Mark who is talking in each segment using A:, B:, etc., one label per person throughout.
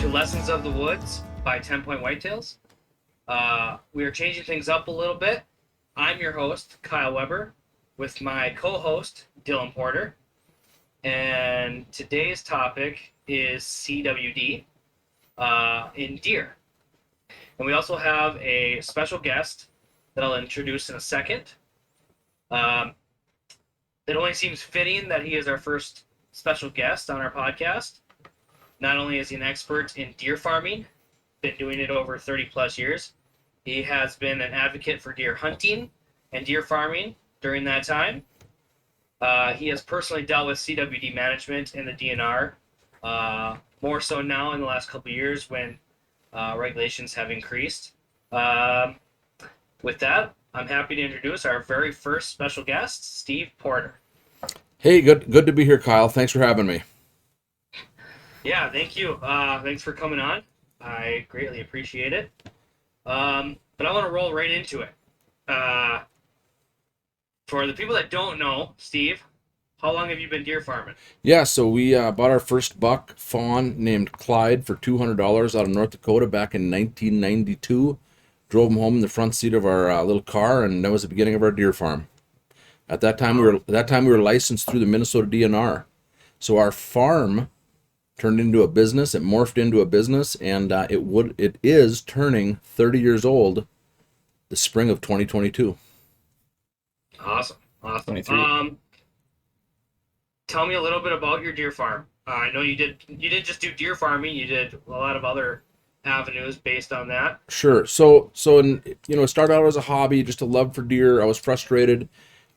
A: to Lessons of the Woods by 10 Point Whitetails. We are changing things up a little bit. I'm your host, Kyle Weber, with my co-host, Dylan Porter. And today's topic is CWD in deer. And we also have a special guest that I'll introduce in a second. It only seems fitting that he is our first special guest on our podcast. Not only is he an expert in deer farming, been doing it over 30 plus years, he has been an advocate for deer hunting and deer farming during that time. He has personally dealt with CWD management in the DNR, more so now in the last couple of years when regulations have increased. With that, I'm happy to introduce our very first special guest, Steve Porter.
B: Hey, good to be here, Kyle. Thanks for having me.
A: Yeah, thank you. Thanks for coming on. I greatly appreciate it. But I want to roll right into it. For the people that don't know, Steve, how long have you been deer farming?
B: Yeah, so we bought our first buck fawn named Clyde for $200 out of North Dakota back in 1992. Drove him home in the front seat of our little car, and that was the beginning of our deer farm. At that time, we were licensed through the Minnesota DNR. So our farm turned into a business. It morphed into a business, and it is turning 30 years old the spring of 2022.
A: Awesome.
B: 23.
A: Tell me a little bit about your deer farm. I know you didn't just do deer farming, you did a lot of other avenues based on that.
B: Sure. It started out as a hobby, just a love for deer. I was frustrated.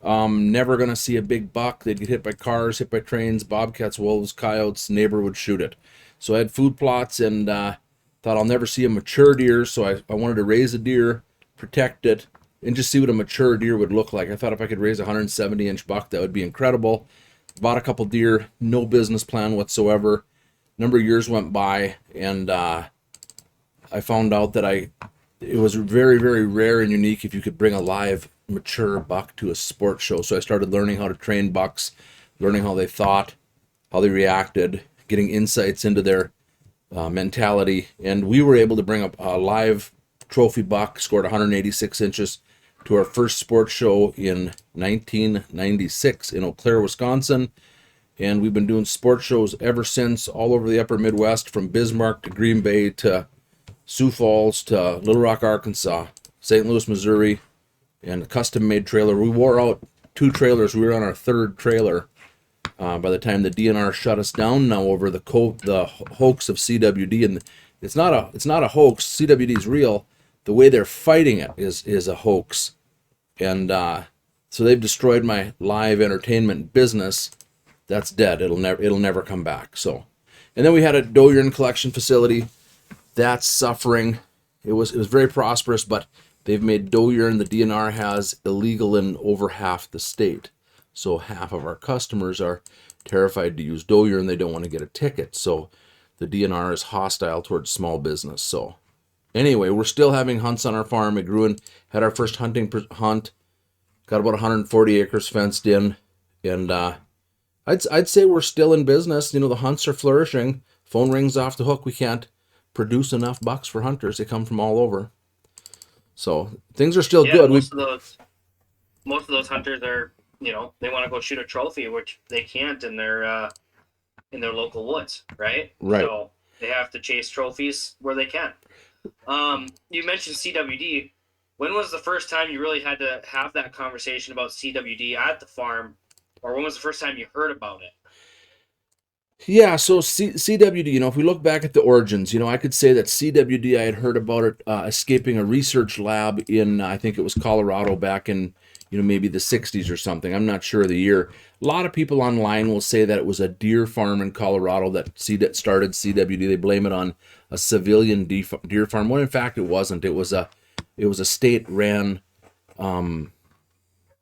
B: Never gonna see a big buck. They'd get hit by cars, hit by trains, bobcats, wolves, coyotes. Neighbor would shoot it. So I had food plots and thought I'll never see a mature deer. So I wanted to raise a deer, protect it, and just see what a mature deer would look like. I thought if I could raise a 170-inch buck, that would be incredible. Bought a couple deer, no business plan whatsoever. Number of years went by, and I found out that it was very, very rare and unique if you could bring a live mature buck to a sports show. So I started learning how to train bucks, learning how they thought, how they reacted, getting insights into their mentality, and we were able to bring up a live trophy buck, scored 186 inches, to our first sports show in 1996 in Eau Claire, Wisconsin. And we've been doing sports shows ever since, all over the upper Midwest, from Bismarck to Green Bay to Sioux Falls to Little Rock, Arkansas, St. Louis, Missouri, and a custom-made trailer. We wore out 2 trailers. We were on our 3rd trailer by the time the DNR shut us down now over the hoax of CWD. And it's not a hoax. CWD is real. The way they're fighting it is a hoax. And so they've destroyed my live entertainment business. That's dead. It'll never come back. So, and then we had a doe urine collection facility. That's suffering. It was very prosperous, but they've made doe urine, the DNR has, illegal in over half the state. So half of our customers are terrified to use doe urine. They don't want to get a ticket. So the DNR is hostile towards small business. So anyway, we're still having hunts on our farm. We grew and had our first hunting hunt. Got about 140 acres fenced in. And I'd say we're still in business. The hunts are flourishing. Phone rings off the hook. We can't produce enough bucks for hunters. They come from all over. So things are still good.
A: Most of those hunters are, they want to go shoot a trophy, which they can't in their local woods, right?
B: Right.
A: So they have to chase trophies where they can. You mentioned CWD. When was the first time you really had to have that conversation about CWD at the farm, or when was the first time you heard about it?
B: Yeah, so CWD, if we look back at the origins, I could say that CWD, I had heard about it escaping a research lab in, I think it was Colorado back in, maybe the 60s or something. I'm not sure of the year. A lot of people online will say that it was a deer farm in Colorado that started CWD. They blame it on a civilian deer farm, when in fact it wasn't. It was a state-ran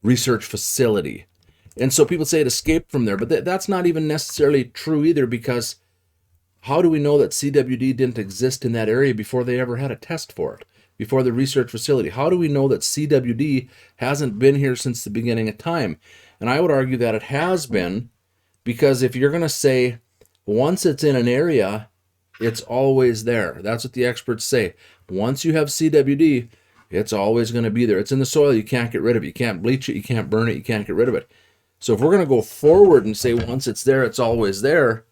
B: research facility. And so people say it escaped from there, but that's not even necessarily true either, because how do we know that CWD didn't exist in that area before they ever had a test for it, before the research facility? How do we know that CWD hasn't been here since the beginning of time? And I would argue that it has been, because if you're going to say once it's in an area, It's always there. That's what the experts say. Once you have CWD, it's always going to be there. It's in the soil. You can't get rid of it. You can't bleach it. You can't burn it. You can't get rid of it. So if we're going to go forward and say once it's there, it's always there,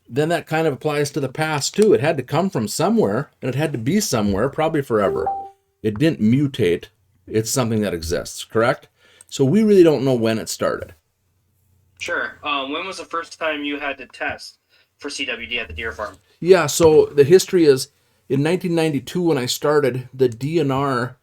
B: then that kind of applies to the past too. It had to come from somewhere, and it had to be somewhere, probably forever. It didn't mutate. It's something that exists, correct? So we really don't know when it started.
A: Sure. When was the first time you had to test for CWD at the deer farm?
B: Yeah, so the history is in 1992 when I started, the DNR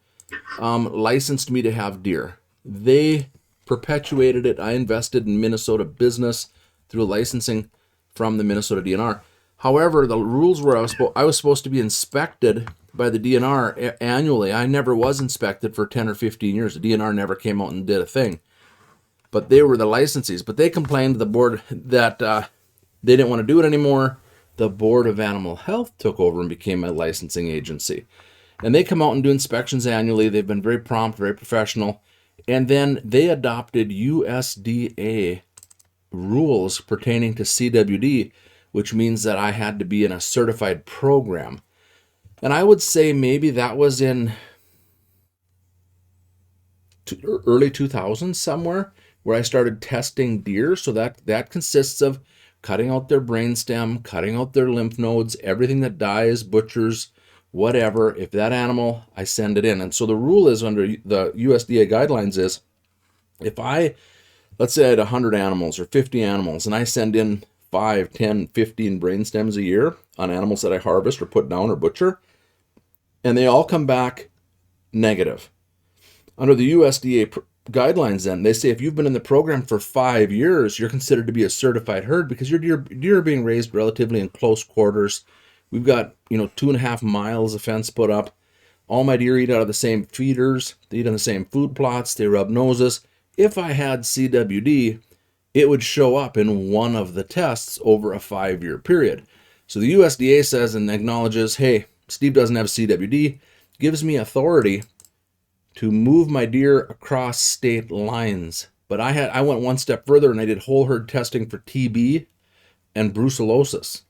B: licensed me to have deer. They perpetuated it. I invested in Minnesota business through licensing from the Minnesota DNR. However, the rules were I was supposed to be inspected by the DNR annually. I never was inspected for 10 or 15 years. The DNR never came out and did a thing. But they were the licensees. But they complained to the board that they didn't want to do it anymore. The Board of Animal Health took over and became a licensing agency. And they come out and do inspections annually. They've been very prompt, very professional. And then they adopted USDA rules pertaining to CWD, which means that I had to be in a certified program. And I would say maybe that was in early 2000s somewhere, where I started testing deer. So that consists of cutting out their brainstem, cutting out their lymph nodes, everything that dies, butchers, whatever. If that animal, I send it in. And so the rule is under the USDA guidelines is, if let's say I had 100 animals or 50 animals, and I send in 5, 10, 15 brainstems a year on animals that I harvest or put down or butcher, and they all come back negative. Under the USDA guidelines, then, they say if you've been in the program for 5 years, you're considered to be a certified herd because your deer are being raised relatively in close quarters. We've got 2.5 miles of fence put up. All my deer eat out of the same feeders. They eat on the same food plots. They rub noses. If I had CWD, it would show up in one of the tests over a 5-year period. So the USDA says and acknowledges, hey, Steve doesn't have CWD, gives me authority to move my deer across state lines. But I went one step further and I did whole herd testing for TB and brucellosis.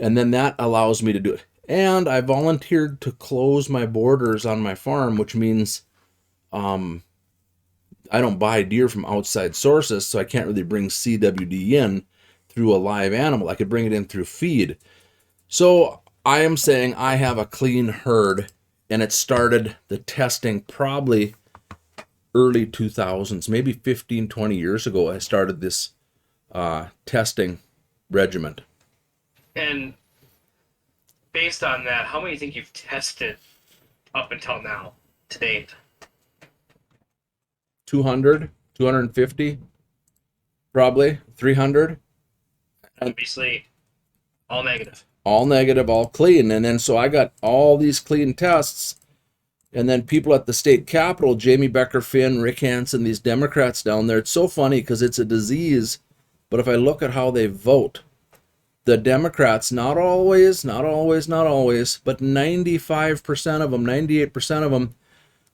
B: And then that allows me to do it. And I volunteered to close my borders on my farm, which means I don't buy deer from outside sources, so I can't really bring CWD in through a live animal. I could bring it in through feed. So I am saying I have a clean herd, and it started the testing probably early 2000s, maybe 15, 20 years ago. I started this testing regimen.
A: And based on that, how many do you think you've tested up until now, to date?
B: 200, 250, probably 300.
A: Obviously, all negative.
B: All negative, all clean. And then so I got all these clean tests. And then people at the state capitol, Jamie Becker Finn, Rick Hansen, these Democrats down there, it's so funny because it's a disease. But if I look at how they vote, the Democrats, not always, but 95% of them, 98% of them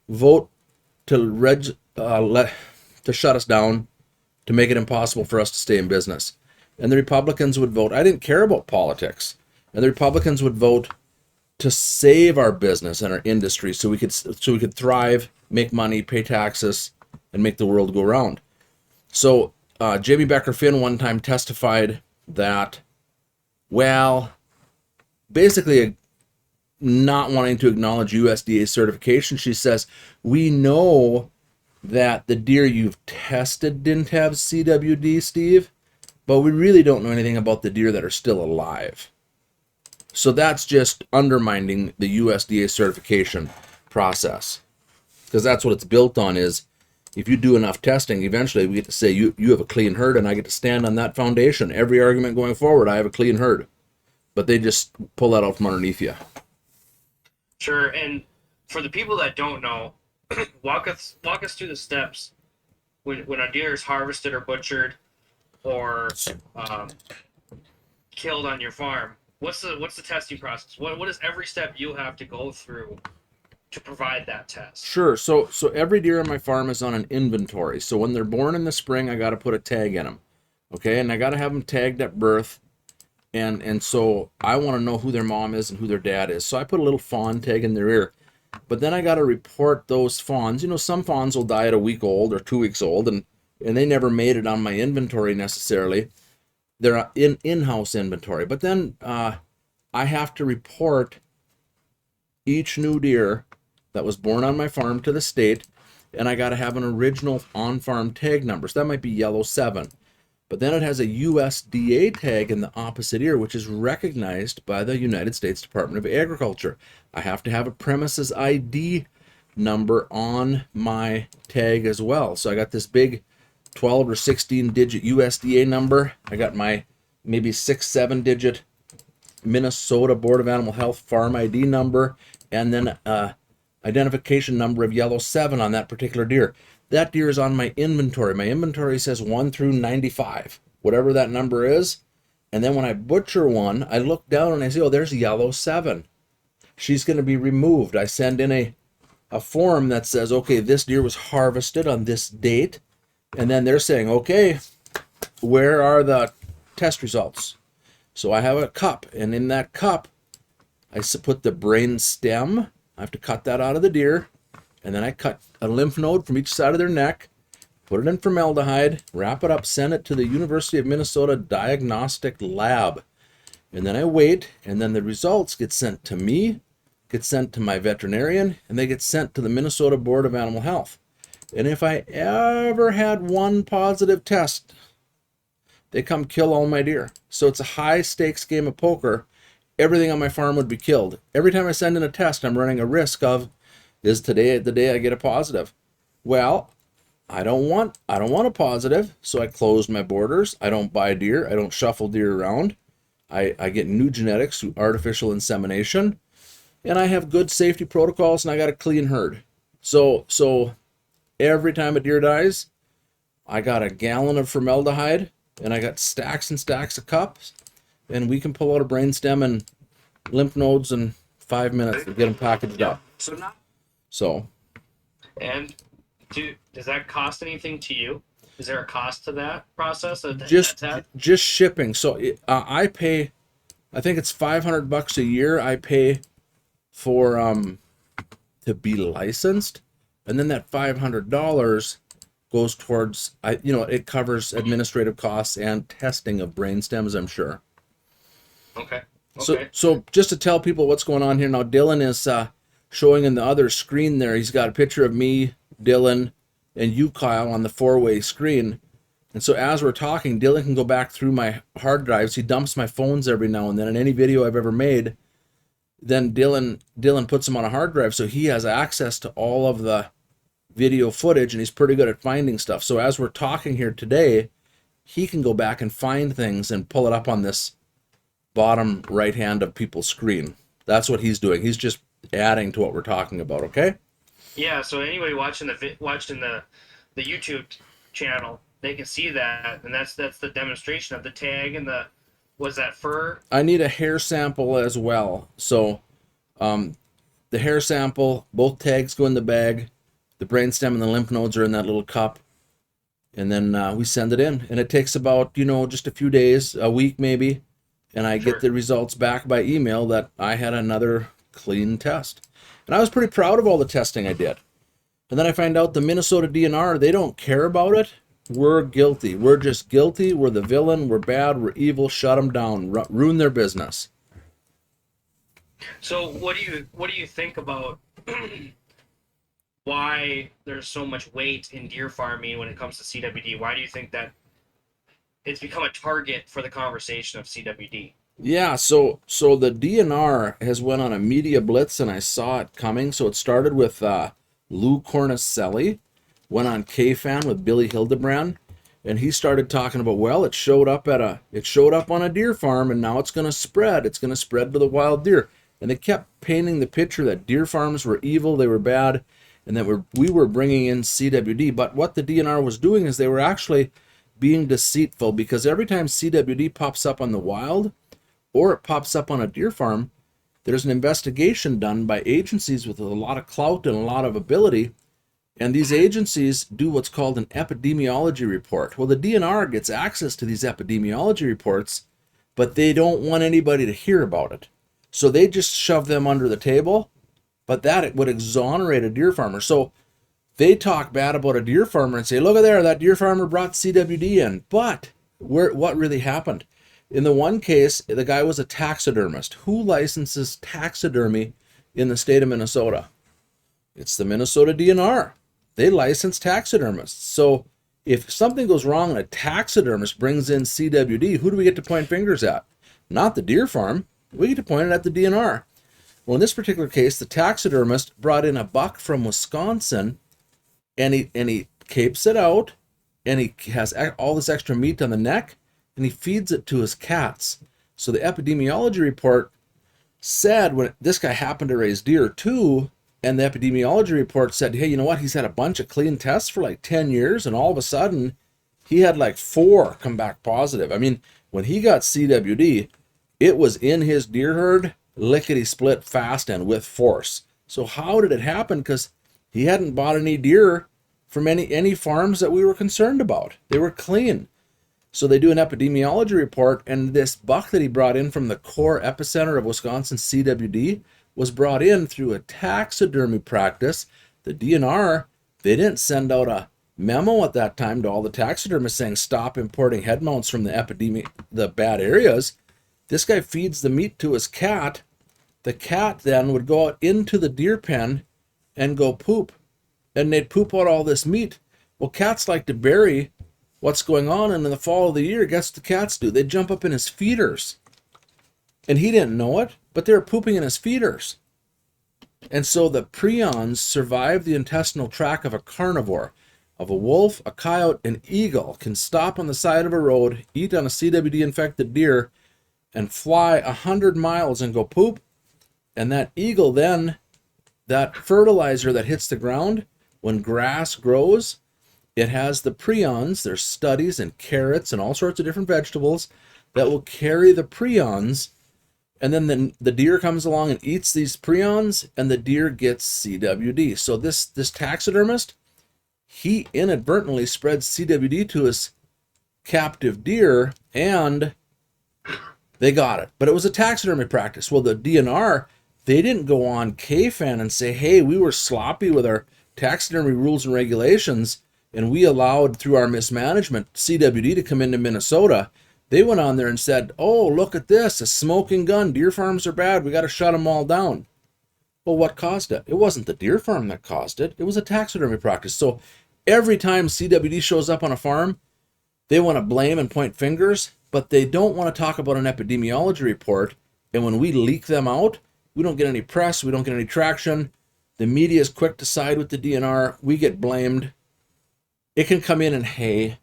B: vote to shut us down, to make it impossible for us to stay in business. And the Republicans would vote, I didn't care about politics, and the Republicans would vote to save our business and our industry so we could thrive, make money, pay taxes, and make the world go round. So Jamie Becker Finn one time testified that, well, basically not wanting to acknowledge USDA certification, she says, we know that the deer you've tested didn't have CWD, Steve, but we really don't know anything about the deer that are still alive. So that's just undermining the USDA certification process, because that's what it's built on. Is if you do enough testing, eventually we get to say you have a clean herd, and I get to stand on that foundation. Every argument going forward, I have a clean herd. But they just pull that out from underneath you.
A: Sure, and for the people that don't know, walk us through the steps when a deer is harvested or butchered or killed on your farm. What's the testing process? What is every step you have to go through to provide that test?
B: Sure. So every deer on my farm is on an inventory. So when they're born in the spring, I got to put a tag in them. Okay, and I got to have them tagged at birth. and so I want to know who their mom is and who their dad is. So I put a little fawn tag in their ear. But then I got to report those fawns. You know, some fawns will die at a week old or 2 weeks old, and they never made it on my inventory necessarily. They're in-house inventory. But then I have to report each new deer that was born on my farm to the state, and I got to have an original on-farm tag number. So that might be yellow 7. But then it has a USDA tag in the opposite ear, which is recognized by the United States Department of Agriculture. I have to have a premises ID number on my tag as well. So I got this big 12 or 16 digit USDA number. I got my maybe 6-7 digit Minnesota Board of Animal Health farm ID number, and then identification number of yellow 7 on that particular deer. That deer is on my inventory. My inventory says 1 through 95, whatever that number is. And then when I butcher one, I look down and I say, oh, there's yellow 7. She's going to be removed. I send in a form that says, okay, this deer was harvested on this date. And then they're saying, okay, where are the test results? So I have a cup, and in that cup, I put the brain stem. I have to cut that out of the deer. And then I cut a lymph node from each side of their neck, put it in formaldehyde, wrap it up, send it to the University of Minnesota Diagnostic Lab. And then I wait, and then the results get sent to me, get sent to my veterinarian, and they get sent to the Minnesota Board of Animal Health. And if I ever had one positive test, they come kill all my deer. So it's a high stakes game of poker. Everything on my farm would be killed. Every time I send in a test, I'm running a risk of, is today the day I get a positive? Well, I don't want a positive, so I closed my borders. I don't buy deer. I don't shuffle deer around. I get new genetics through artificial insemination, and I have good safety protocols, and I got a clean herd. So every time a deer dies, I got a gallon of formaldehyde, and I got stacks and stacks of cups, and we can pull out a brainstem and lymph nodes in 5 minutes to get them packaged up. So,
A: and does that cost anything to you? Is there a cost to that process?
B: Just shipping. So I pay, I think it's $500 a year. I pay for to be licensed, and then that $500 goes towards it covers administrative costs and testing of brain stems, I'm sure.
A: Okay.
B: So just to tell people what's going on here now, Dylan is showing in the other screen there. He's got a picture of me, Dylan, and you, Kyle, on the 4-way screen. And so as we're talking, Dylan can go back through my hard drives. He dumps my phones every now and then, and any video I've ever made, then Dylan puts them on a hard drive, so he has access to all of the video footage, and he's pretty good at finding stuff. So as we're talking here today, he can go back and find things and pull it up on this bottom right hand of people's screen. That's what he's doing. He's just adding to what we're talking about, okay?
A: Yeah, so anybody watching the YouTube channel, they can see that, and that's the demonstration of the tag and was that fur?
B: I need a hair sample as well. So the hair sample, both tags go in the bag. The brainstem and the lymph nodes are in that little cup. And then we send it in. And it takes about, just a few days, a week maybe. And I get the results back by email that I had another clean test. And I was pretty proud of all the testing I did. And then I find out the Minnesota DNR, they don't care about it. We're guilty. We're just guilty. We're the villain. We're bad. We're evil. Shut them down. Ruin their business.
A: So what do you think about why there's so much weight in deer farming when it comes to CWD? Why do you think that it's become a target for the conversation of CWD?
B: Yeah, so the DNR has went on a media blitz, and I saw it coming. So it started with Lou Cornicelli, went on KFAN with Billy Hildebrand, and he started talking about, well, it showed up on a deer farm, and now it's going to spread. It's going to spread to the wild deer. And they kept painting the picture that deer farms were evil, they were bad, and that we were bringing in CWD. But what the DNR was doing is they were actually being deceitful, because every time CWD pops up on the wild, or it pops up on a deer farm, there's an investigation done by agencies with a lot of clout and a lot of ability, and these agencies do what's called an epidemiology report. Well, the DNR gets access to these epidemiology reports but they don't want anybody to hear about it. So they just shove them under the table, but that it would exonerate a deer farmer. So they talk bad about a deer farmer and say, look at there, that deer farmer brought CWD in. But what really happened? In the one case, the guy was a taxidermist. Who licenses taxidermy in the state of Minnesota? It's the Minnesota DNR. They license taxidermists. So if something goes wrong and a taxidermist brings in CWD, who do we get to point fingers at? Not the deer farm. We get to point it at the DNR. Well, in this particular case, the taxidermist brought in a buck from Wisconsin, and he capes it out, and he has all this extra meat on the neck, and he feeds it to his cats. So the epidemiology report said, when this guy happened to raise deer too, and the epidemiology report said, hey, you know what? He's had a bunch of clean tests for like 10 years, and all of a sudden, he had like 4 come back positive. I mean, when he got CWD, it was in his deer herd, lickety-split fast and with force. So how did it happen? Because he hadn't bought any deer from any farms that we were concerned about. They were clean. So they do an epidemiology report, and this buck that he brought in from the core epicenter of Wisconsin, CWD, was brought in through a taxidermy practice. The DNR, they didn't send out a memo at that time to all the taxidermists saying stop importing head mounts from the bad areas. This guy feeds the meat to his cat. The cat then would go out into the deer pen and go poop, and they'd poop out all this meat. Well, cats like to bury what's going on, and in the fall of the year, guess what the cats do? They jump up in his feeders. And he didn't know it, but they were pooping in his feeders. And so the prions survive the intestinal tract of a carnivore, of a wolf, a coyote, an eagle, can stop on the side of a road, eat on a CWD-infected deer, and fly 100 miles and go poop. And that eagle then, that fertilizer that hits the ground, when grass grows, it has the prions. There's studies in carrots and all sorts of different vegetables that will carry the prions, and then the deer comes along and eats these prions, and the deer gets CWD. So this taxidermist, he inadvertently spread CWD to his captive deer, and they got it. But it was a taxidermy practice. Well, the DNR, they didn't go on KFAN and say, hey, we were sloppy with our taxidermy rules and regulations, and we allowed, through our mismanagement, CWD to come into Minnesota. They went on there and said, oh, look at this, a smoking gun. Deer farms are bad. We got to shut them all down. Well, what caused it? It wasn't the deer farm that caused it. It was a taxidermy practice. So every time CWD shows up on a farm, they want to blame and point fingers, but they don't want to talk about an epidemiology report. And when we leak them out, we don't get any press. We don't get any traction. The media is quick to side with the DNR. We get blamed. It can come in and hay.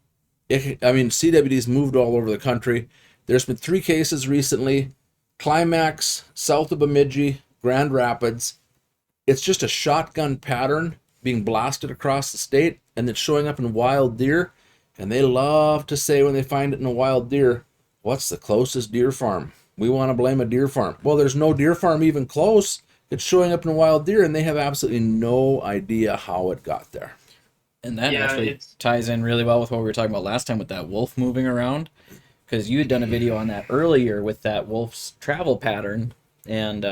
B: CWD's moved all over the country. There's been 3 cases recently. Climax, south of Bemidji, Grand Rapids. It's just a shotgun pattern being blasted across the state, and it's showing up in wild deer. And they love to say when they find it in a wild deer, what's the closest deer farm? We want to blame a deer farm. Well, there's no deer farm even close. It's showing up in a wild deer, and they have absolutely no idea how it got there.
C: And that actually ties in really well with what we were talking about last time with that wolf moving around, because you had done a video on that earlier with that wolf's travel pattern, and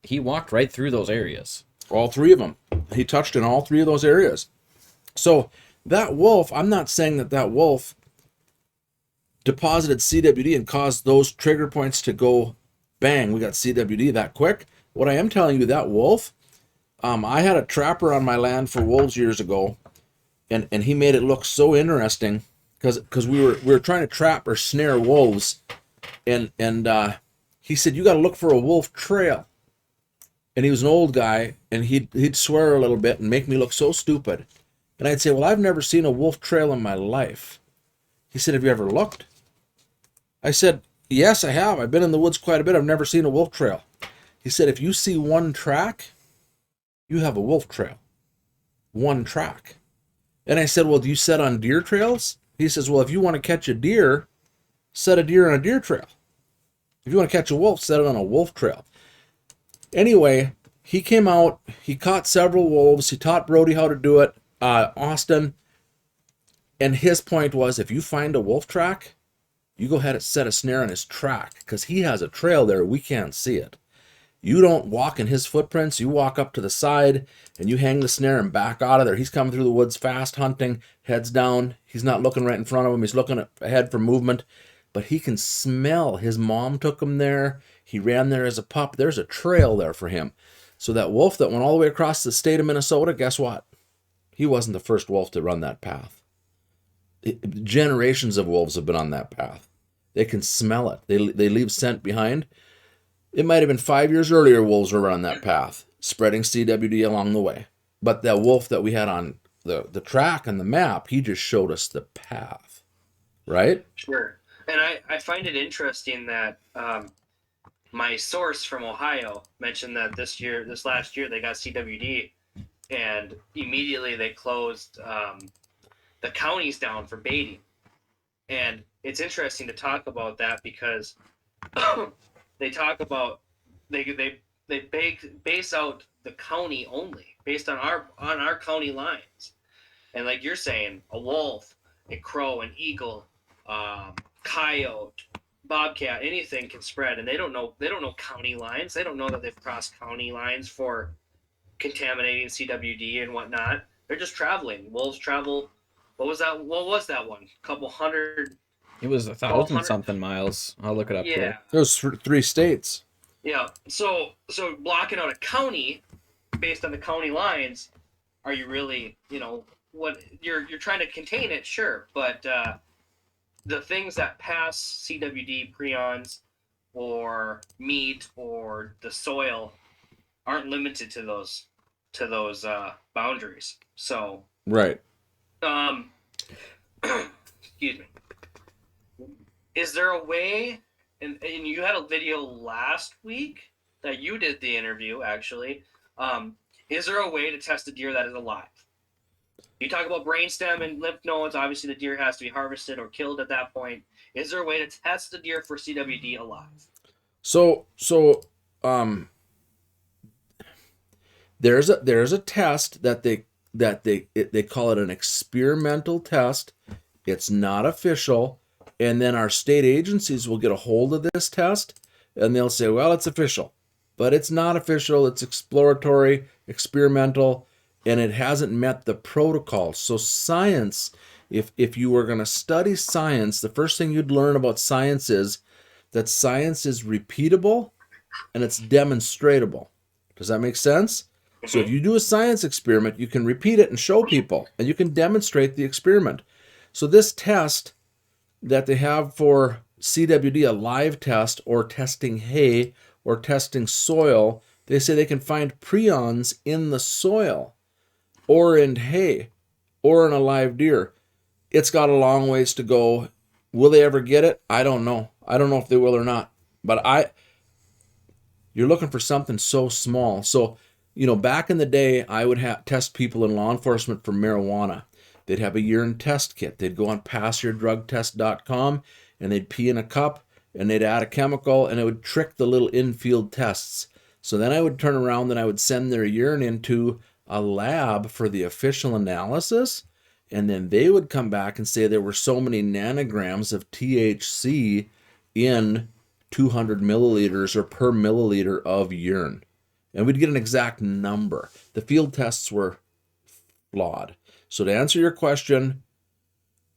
C: he walked right through those areas.
B: All 3 of them. He touched in all 3 of those areas. So that wolf, I'm not saying that wolf deposited CWD and caused those trigger points to go bang, we got CWD that quick. What I am telling you, that wolf, I had a trapper on my land for wolves years ago, and he made it look so interesting because we were trying to trap or snare wolves, and he said, you got to look for a wolf trail. And he was an old guy, and he'd swear a little bit and make me look so stupid. And I'd say, well, I've never seen a wolf trail in my life. He said, have you ever looked? I said, yes, I have. I've been in the woods quite a bit. I've never seen a wolf trail. He said, if you see one track, you have a wolf trail. One track. And I said, well, do you set on deer trails? He says, well, if you want to catch a deer, set a deer on a deer trail. If you want to catch a wolf, set it on a wolf trail. Anyway, he came out, he caught several wolves, he taught Brody how to do it, Austin, and his point was, if you find a wolf track, you go ahead and set a snare on his track, because he has a trail there. We can't see it. You don't walk in his footprints. You walk up to the side and you hang the snare and back out of there. He's coming through the woods fast, hunting, heads down. He's not looking right in front of him. He's looking ahead for movement, but he can smell. His mom took him there. He ran there as a pup. There's a trail there for him. So that wolf that went all the way across the state of Minnesota, guess what? He wasn't the first wolf to run that path. Generations of wolves have been on that path. They can smell it. They leave scent behind. It might have been 5 years earlier wolves were on that path, spreading CWD along the way. But that wolf that we had on the track and the map, he just showed us the path, right?
A: Sure. And I find it interesting that my source from Ohio mentioned that this last year, they got CWD, and immediately they closed the counties down for baiting. And it's interesting to talk about that because they talk about they base out the county only based on our county lines, and like you're saying, a wolf, a crow, an eagle, coyote, bobcat, anything can spread, and they don't know county lines. They don't know that they've crossed county lines for contaminating CWD and whatnot. They're just traveling. Wolves travel. What was that one? A couple hundred.
C: It was 1,000 something miles. I'll look it up.
A: Yeah.
B: It was 3 states.
A: Yeah. So blocking out a county based on the county lines, are you really, what you're trying to contain it, sure, but the things that pass CWD prions or meat or the soil aren't limited to those boundaries. So
B: right.
A: Excuse me. Is there a way, and you had a video last week that you did the interview, actually. Is there a way to test a deer that is alive? You talk about brainstem and lymph nodes. Obviously, the deer has to be harvested or killed at that point. Is there a way to test the deer for CWD alive?
B: So there's a test that they call it an experimental test. It's not official. And then our state agencies will get a hold of this test and they'll say, well, it's official, but it's not official. It's exploratory, experimental, and it hasn't met the protocol. So science, if you were going to study science, the first thing you'd learn about science is that science is repeatable and it's demonstratable. Does that make sense? So if you do a science experiment, you can repeat it and show people, and you can demonstrate the experiment. So this test that they have for CWD, a live test, or testing hay, or testing soil, they say they can find prions in the soil, or in hay, or in a live deer. It's got a long ways to go. Will they ever get it? I don't know. I don't know if they will or not. But you're looking for something so small. So, back in the day, I would test people in law enforcement for marijuana. They'd have a urine test kit. They'd go on passyourdrugtest.com and they'd pee in a cup and they'd add a chemical and it would trick the little infield tests. So then I would turn around and I would send their urine into a lab for the official analysis, and then they would come back and say there were so many nanograms of THC in 200 milliliters or per milliliter of urine. And we'd get an exact number. The field tests were flawed. So to answer your question,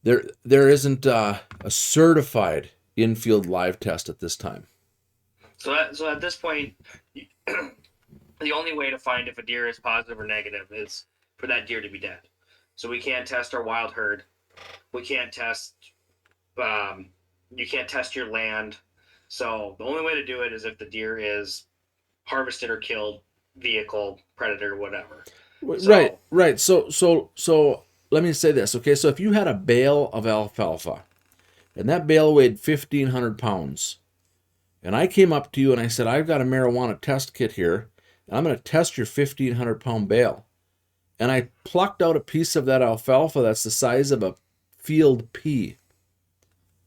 B: there isn't a certified infield live test at this time.
A: So at this point, the only way to find if a deer is positive or negative is for that deer to be dead. So we can't test our wild herd. We can't test. You can't test your land. So the only way to do it is if the deer is harvested or killed, vehicle, predator, whatever.
B: Right. So let me say this, okay? So if you had a bale of alfalfa, and that bale weighed 1,500 pounds, and I came up to you and I said, I've got a marijuana test kit here, and I'm going to test your 1,500 pound bale, and I plucked out a piece of that alfalfa that's the size of a field pea,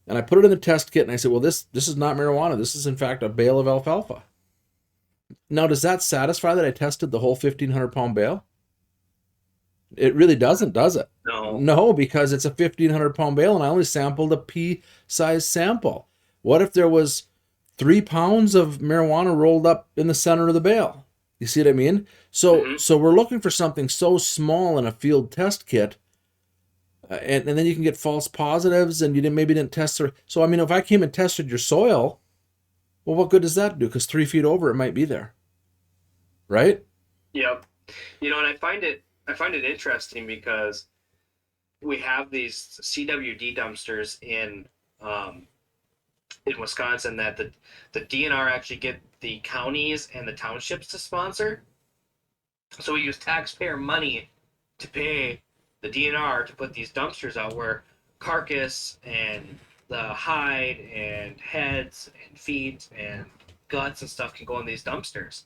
B: and I put it in the test kit, and I said, well, this is not marijuana. This is, in fact, a bale of alfalfa. Now, does that satisfy that I tested the whole 1,500 pound bale? It really doesn't, does it?
A: No.
B: No, because it's a 1,500-pound bale, and I only sampled a pea-sized sample. What if there was 3 pounds of marijuana rolled up in the center of the bale? You see what I mean? So we're looking for something so small in a field test kit, and then you can get false positives, and maybe didn't test. So I mean, if I came and tested your soil, well, what good does that do? Because 3 feet over, it might be there, right?
A: Yep. And I find it interesting because we have these CWD dumpsters in Wisconsin that the DNR actually get the counties and the townships to sponsor. So we use taxpayer money to pay the DNR to put these dumpsters out where carcass and the hide and heads and feet and guts and stuff can go in these dumpsters.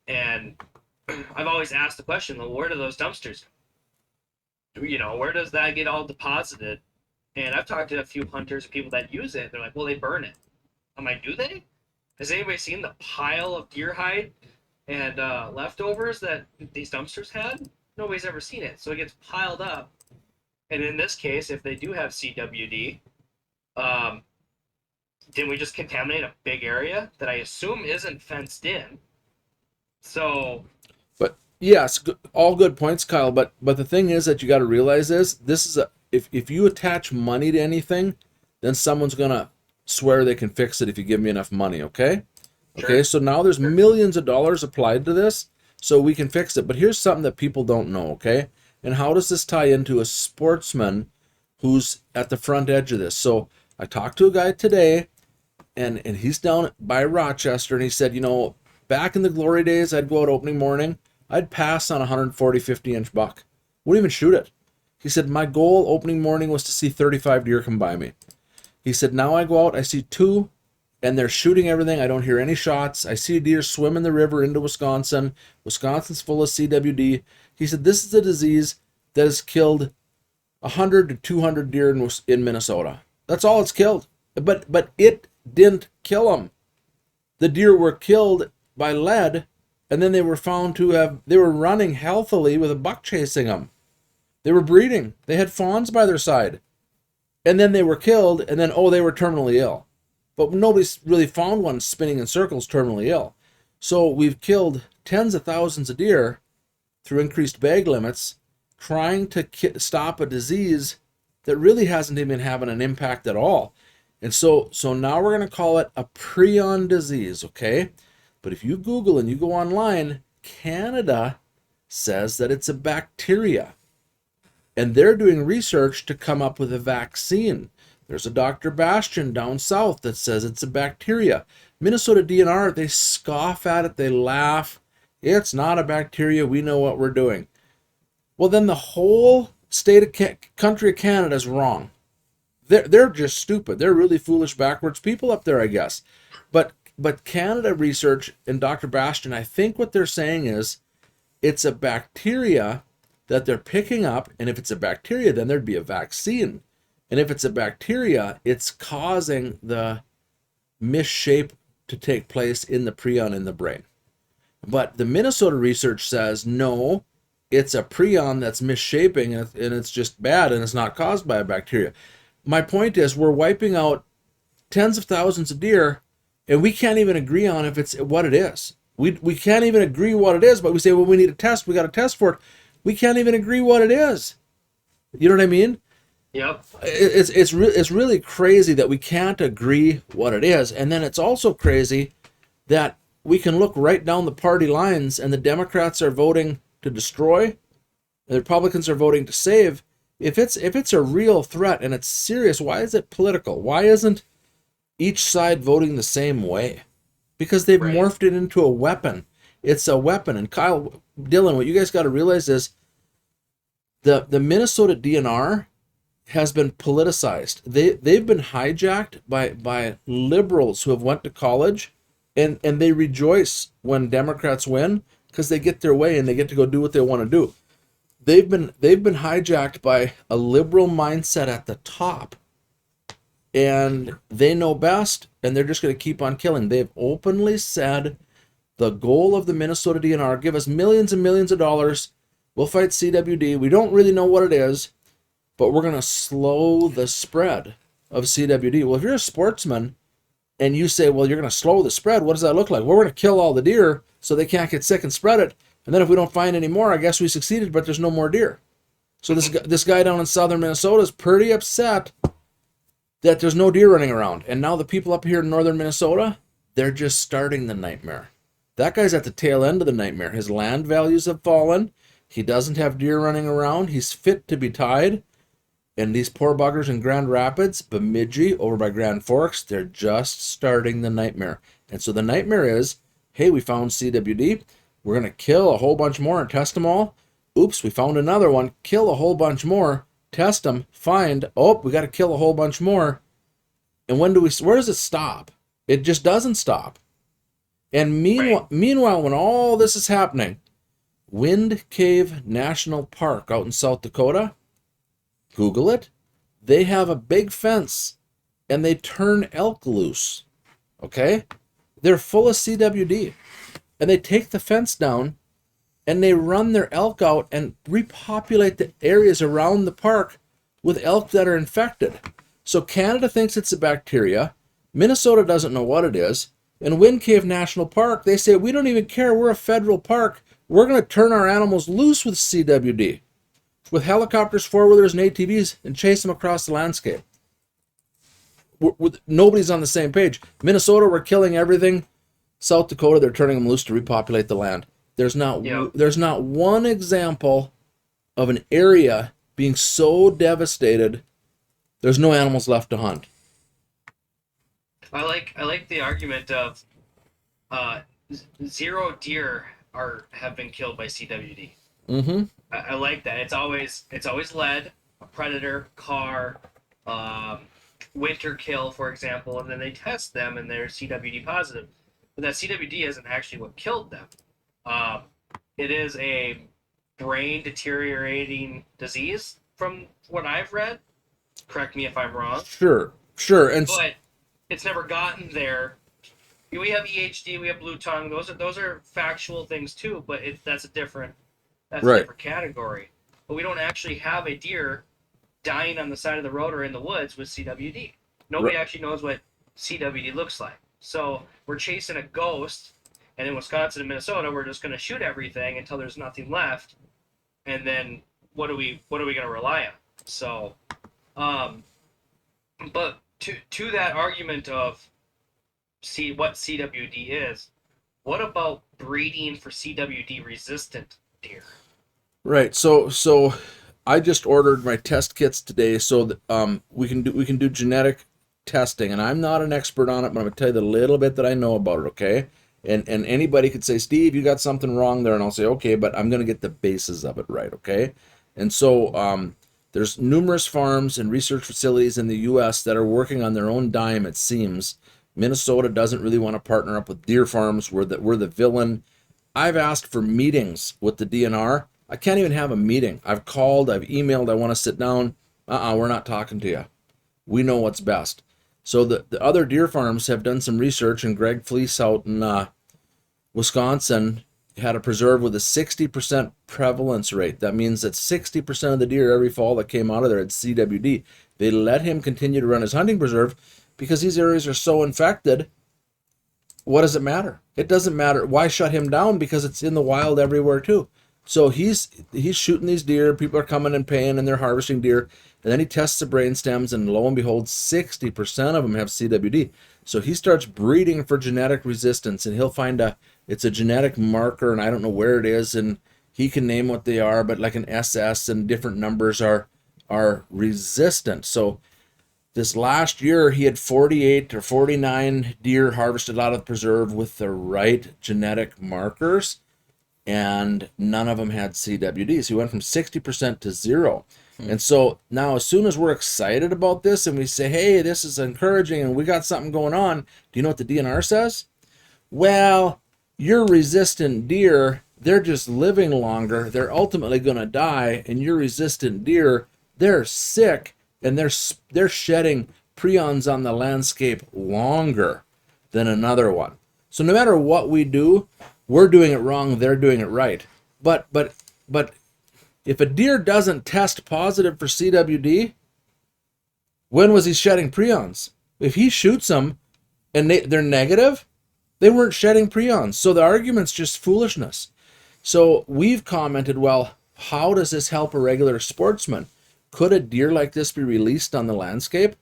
A: And I've always asked the question, well, where do those dumpsters go? Where does that get all deposited? And I've talked to a few hunters and people that use it. They're like, well, they burn it. I'm like, do they? Has anybody seen the pile of deer hide and leftovers that these dumpsters had? Nobody's ever seen it. So it gets piled up. And in this case, if they do have CWD, didn't we just contaminate a big area that I assume isn't fenced in? So...
B: But yes, all good points, Kyle. But the thing is that you got to realize is this is if you attach money to anything, then someone's gonna swear they can fix it if you give me enough money. Okay.
A: Sure.
B: Okay. So now there's millions of dollars applied to this, so we can fix it. But here's something that people don't know. Okay. And how does this tie into a sportsman who's at the front edge of this? So I talked to a guy today, and he's down by Rochester, and he said, back in the glory days, I'd go out opening morning, I'd pass on a 140, 50-inch buck. Wouldn't even shoot it. He said, my goal opening morning was to see 35 deer come by me. He said, now I go out, I see 2, and they're shooting everything. I don't hear any shots. I see a deer swim in the river into Wisconsin. Wisconsin's full of CWD. He said, this is a disease that has killed 100 to 200 deer in Minnesota. That's all it's killed. But it didn't kill them. The deer were killed by lead, and then they were found they were running healthily with a buck chasing them. They were breeding. They had fawns by their side. And then they were killed, and then, they were terminally ill. But nobody's really found one spinning in circles terminally ill. So we've killed tens of thousands of deer through increased bag limits, trying to stop a disease that really hasn't even having an impact at all. And so now we're going to call it a prion disease, okay? But if you Google and you go online, Canada says that it's a bacteria. And they're doing research to come up with a vaccine. There's a Dr. Bastian down south that says it's a bacteria. Minnesota DNR, they scoff at it, they laugh. It's not a bacteria, we know what we're doing. Well, then the whole country of Canada is wrong. They're just stupid. They're really foolish, backwards people up there, I guess. But Canada research and Dr. Bastian, I think what they're saying is it's a bacteria that they're picking up, and if it's a bacteria, then there'd be a vaccine. And if it's a bacteria, it's causing the misshape to take place in the prion in the brain. But the Minnesota research says, no, it's a prion that's misshaping, and it's just bad, and it's not caused by a bacteria. My point is, we're wiping out tens of thousands of deer, and we can't even agree on if it's what it is. We can't even agree what it is, but we say, well, we need a test. We got to test for it. We can't even agree what it is. You know what I mean?
A: Yep.
B: It's really crazy that we can't agree what it is. And then it's also crazy that we can look right down the party lines, and the Democrats are voting to destroy, and the Republicans are voting to save. If it's a real threat and it's serious, why is it political? Why isn't each side voting the same way? Because they've morphed it into a weapon. It's a weapon. And Kyle, Dylan, what you guys got to realize is the Minnesota DNR has been politicized. They've been hijacked by liberals who have went to college, and they rejoice when Democrats win because they get their way and they get to go do what they want to do. They've been hijacked by a liberal mindset at the top, and they know best, and they're just going to keep on killing. They've openly said the goal of the Minnesota DNR, give us millions and millions of dollars, We'll fight CWD. We don't really know what it is, but we're going to slow the spread of CWD. Well, if you're a sportsman and you say, well, you're going to slow the spread, what does that look like? Well, we're going to kill all the deer so they can't get sick and spread it. And then if we don't find any more, I guess we succeeded, but there's no more deer. So this guy down in southern Minnesota is pretty upset that there's no deer running around. And now the people up here in northern Minnesota, they're just starting the nightmare. That guy's at the tail end of the nightmare. His land values have fallen. He doesn't have deer running around. He's fit to be tied. And these poor buggers in Grand Rapids, Bemidji, over by Grand Forks, they're just starting the nightmare. And so the nightmare is, hey, we found CWD. We're going to kill a whole bunch more and test them all. Oops, we found another one. Kill a whole bunch more. Test them. Find. Oh, we got to kill a whole bunch more. And where does it stop? It just doesn't stop. And meanwhile, when all this is happening, Wind Cave National Park out in South Dakota, Google it, they have a big fence and they turn elk loose. Okay? They're full of CWD. And they take the fence down and they run their elk out and repopulate the areas around the park with elk that are infected. So Canada thinks it's a bacteria. Minnesota doesn't know what it is. In Wind Cave National Park, they say, we don't even care. We're a federal park. We're going to turn our animals loose with CWD, with helicopters, four-wheelers, and ATVs, and chase them across the landscape. Nobody's on the same page. Minnesota, we're killing everything. South Dakota, they're turning them loose to repopulate the land. There's not one example of an area being so devastated, there's no animals left to hunt.
A: I like the argument of 0 deer have been killed by CWD.
B: Mm-hmm.
A: I like that. It's always lead, a predator, car, winter kill, for example, and then they test them and they're CWD positive. But that CWD isn't actually what killed them. It is a brain deteriorating disease, from what I've read. Correct me if I'm wrong.
B: Sure.
A: But it's never gotten there. We have EHD, we have blue tongue. Those are factual things too, but that's a different category. But we don't actually have a deer dying on the side of the road or in the woods with CWD. Nobody actually knows what CWD looks like. So we're chasing a ghost, and in Wisconsin and Minnesota, we're just going to shoot everything until there's nothing left, and then what are we going to rely on? So, but to that argument of what CWD is, what about breeding for CWD resistant deer?
B: Right. So I just ordered my test kits today so that we can do genetic testing, and I'm not an expert on it, but I'm going to tell you the little bit that I know about it, okay? And anybody could say, Steve, you got something wrong there, and I'll say, okay, but I'm going to get the basis of it right, okay? And so there's numerous farms and research facilities in the U.S. that are working on their own dime, it seems. Minnesota doesn't really want to partner up with deer farms. We're the villain. I've asked for meetings with the DNR. I can't even have a meeting. I've called, I've emailed, I want to sit down. We're not talking to you. We know what's best. So the other deer farms have done some research, and Greg Fleece out in Wisconsin had a preserve with a 60% prevalence rate. That means that 60% of the deer every fall that came out of there had CWD. They let him continue to run his hunting preserve because these areas are so infected. What does it matter? It doesn't matter. Why shut him down? Because it's in the wild everywhere too. So he's shooting these deer. People are coming and paying, and they're harvesting deer. And then he tests the brain stems, and lo and behold, 60% of them have CWD. So he starts breeding for genetic resistance, and he'll find it's a genetic marker, and I don't know where it is, and he can name what they are, but like an SS and different numbers are resistant. So this last year, he had 48 or 49 deer harvested out of the preserve with the right genetic markers, and none of them had CWD. So he went from 60% to 0. And so now as soon as we're excited about this and we say, hey, this is encouraging and we got something going on, do you know what the DNR says? Well, your resistant deer, they're just living longer. They're ultimately going to die. And your resistant deer, they're sick and they're shedding prions on the landscape longer than another one. So no matter what we do, we're doing it wrong, they're doing it right. But If a deer doesn't test positive for CWD, when was he shedding prions? If he shoots them and they're negative, they weren't shedding prions. So the argument's just foolishness. So we've commented, well, how does this help a regular sportsman? Could a deer like this be released on the landscape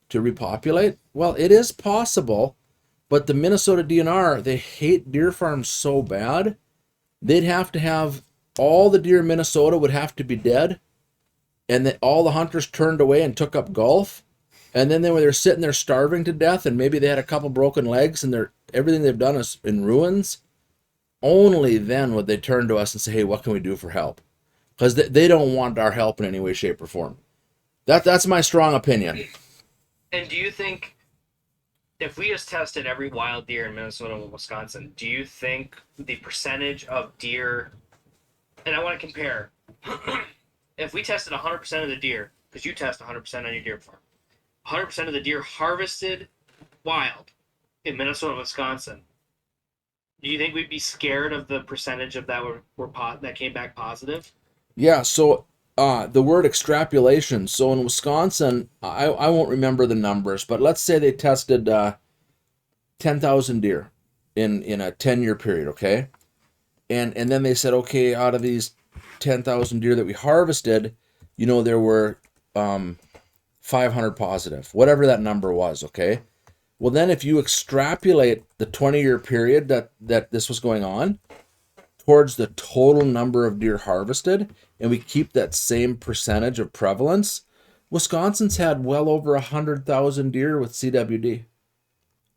B: to repopulate? Well, it is possible, but the Minnesota DNR, they hate deer farms so bad, they'd have to have all the deer in Minnesota would have to be dead, and then all the hunters turned away and took up golf, and then when they're sitting there starving to death, and maybe they had a couple broken legs, and everything they've done is in ruins, only then would they turn to us and say, hey, what can we do for help? Because they don't want our help in any way, shape, or form. That's my strong opinion.
A: And do you think if we just tested every wild deer in Minnesota and Wisconsin, do you think the percentage of deer, and I want to compare, if we tested 100% of the deer, because you test 100% on your deer farm, 100% of the deer harvested wild in Minnesota and Wisconsin, do you think we'd be scared of the percentage of that that came back positive?
B: Yeah, so the word extrapolation. So in Wisconsin, I won't remember the numbers, but let's say they tested 10,000 deer in a 10-year period, okay? And then they said, okay, out of these 10,000 deer that we harvested, there were 500 positive, whatever that number was, okay? Well, then if you extrapolate the 20-year period that this was going on towards the total number of deer harvested, and we keep that same percentage of prevalence, Wisconsin's had well over 100,000 deer with CWD.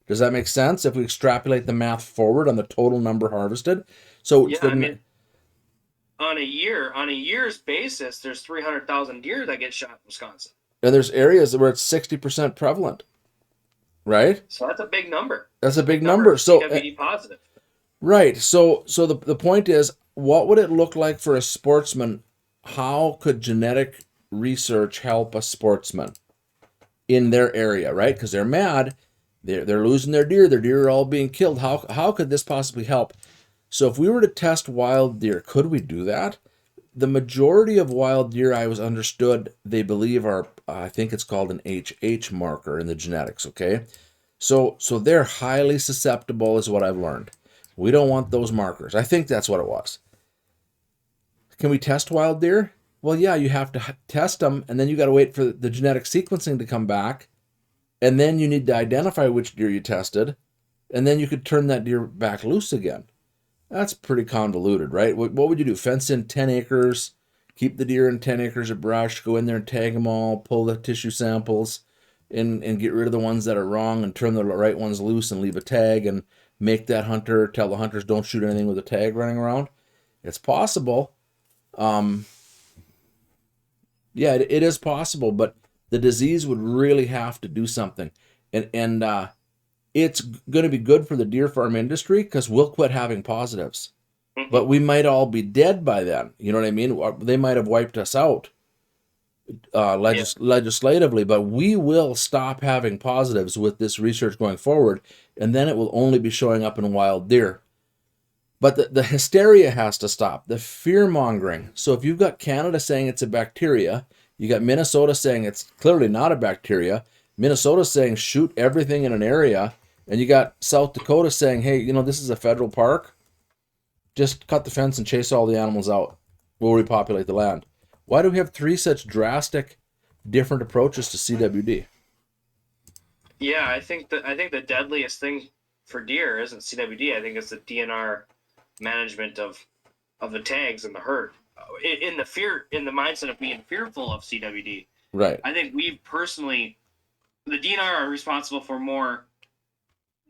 B: Does that make sense? If we extrapolate the math forward on the total number harvested, so
A: yeah, on a year's basis, there's 300,000 deer that get shot in Wisconsin,
B: and there's areas where it's 60% prevalent, right?
A: So that's a big number.
B: That's a big number. So
A: CWD positive.
B: Right. So the point is, what would it look like for a sportsman? How could genetic research help a sportsman in their area, right? Because they're mad. They're losing their deer. Their deer are all being killed. How could this possibly help? So if we were to test wild deer, could we do that? The majority of wild deer, I was understood, they believe are, I think it's called an HH marker in the genetics, okay? So they're highly susceptible is what I've learned. We don't want those markers. I think that's what it was. Can we test wild deer? Well, yeah, you have to test them, and then you got to wait for the genetic sequencing to come back, and then you need to identify which deer you tested, and then you could turn that deer back loose again. That's pretty convoluted, right? What would you do? Fence in 10 acres, keep the deer in 10 acres of brush, go in there and tag them all, pull the tissue samples, and get rid of the ones that are wrong and turn the right ones loose and leave a tag and make that hunter tell the hunters don't shoot anything with a tag running around. It's possible. Yeah, it is possible, but the disease would really have to do something. And it's going to be good for the deer farm industry because we'll quit having positives. But we might all be dead by then. You know what I mean? They might have wiped us out legislatively, but we will stop having positives with this research going forward, and then it will only be showing up in wild deer. But the hysteria has to stop, the fear-mongering. So if you've got Canada saying it's a bacteria, you got Minnesota saying it's clearly not a bacteria, Minnesota saying shoot everything in an area, and you got South Dakota saying, hey, this is a federal park, just cut the fence and chase all the animals out. We'll repopulate the land. Why do we have three such drastic, different approaches to CWD?
A: Yeah, I think the deadliest thing for deer isn't CWD. I think it's the DNR management of the tags and the herd. In the mindset of being fearful of CWD.
B: Right.
A: I think the DNR are responsible for more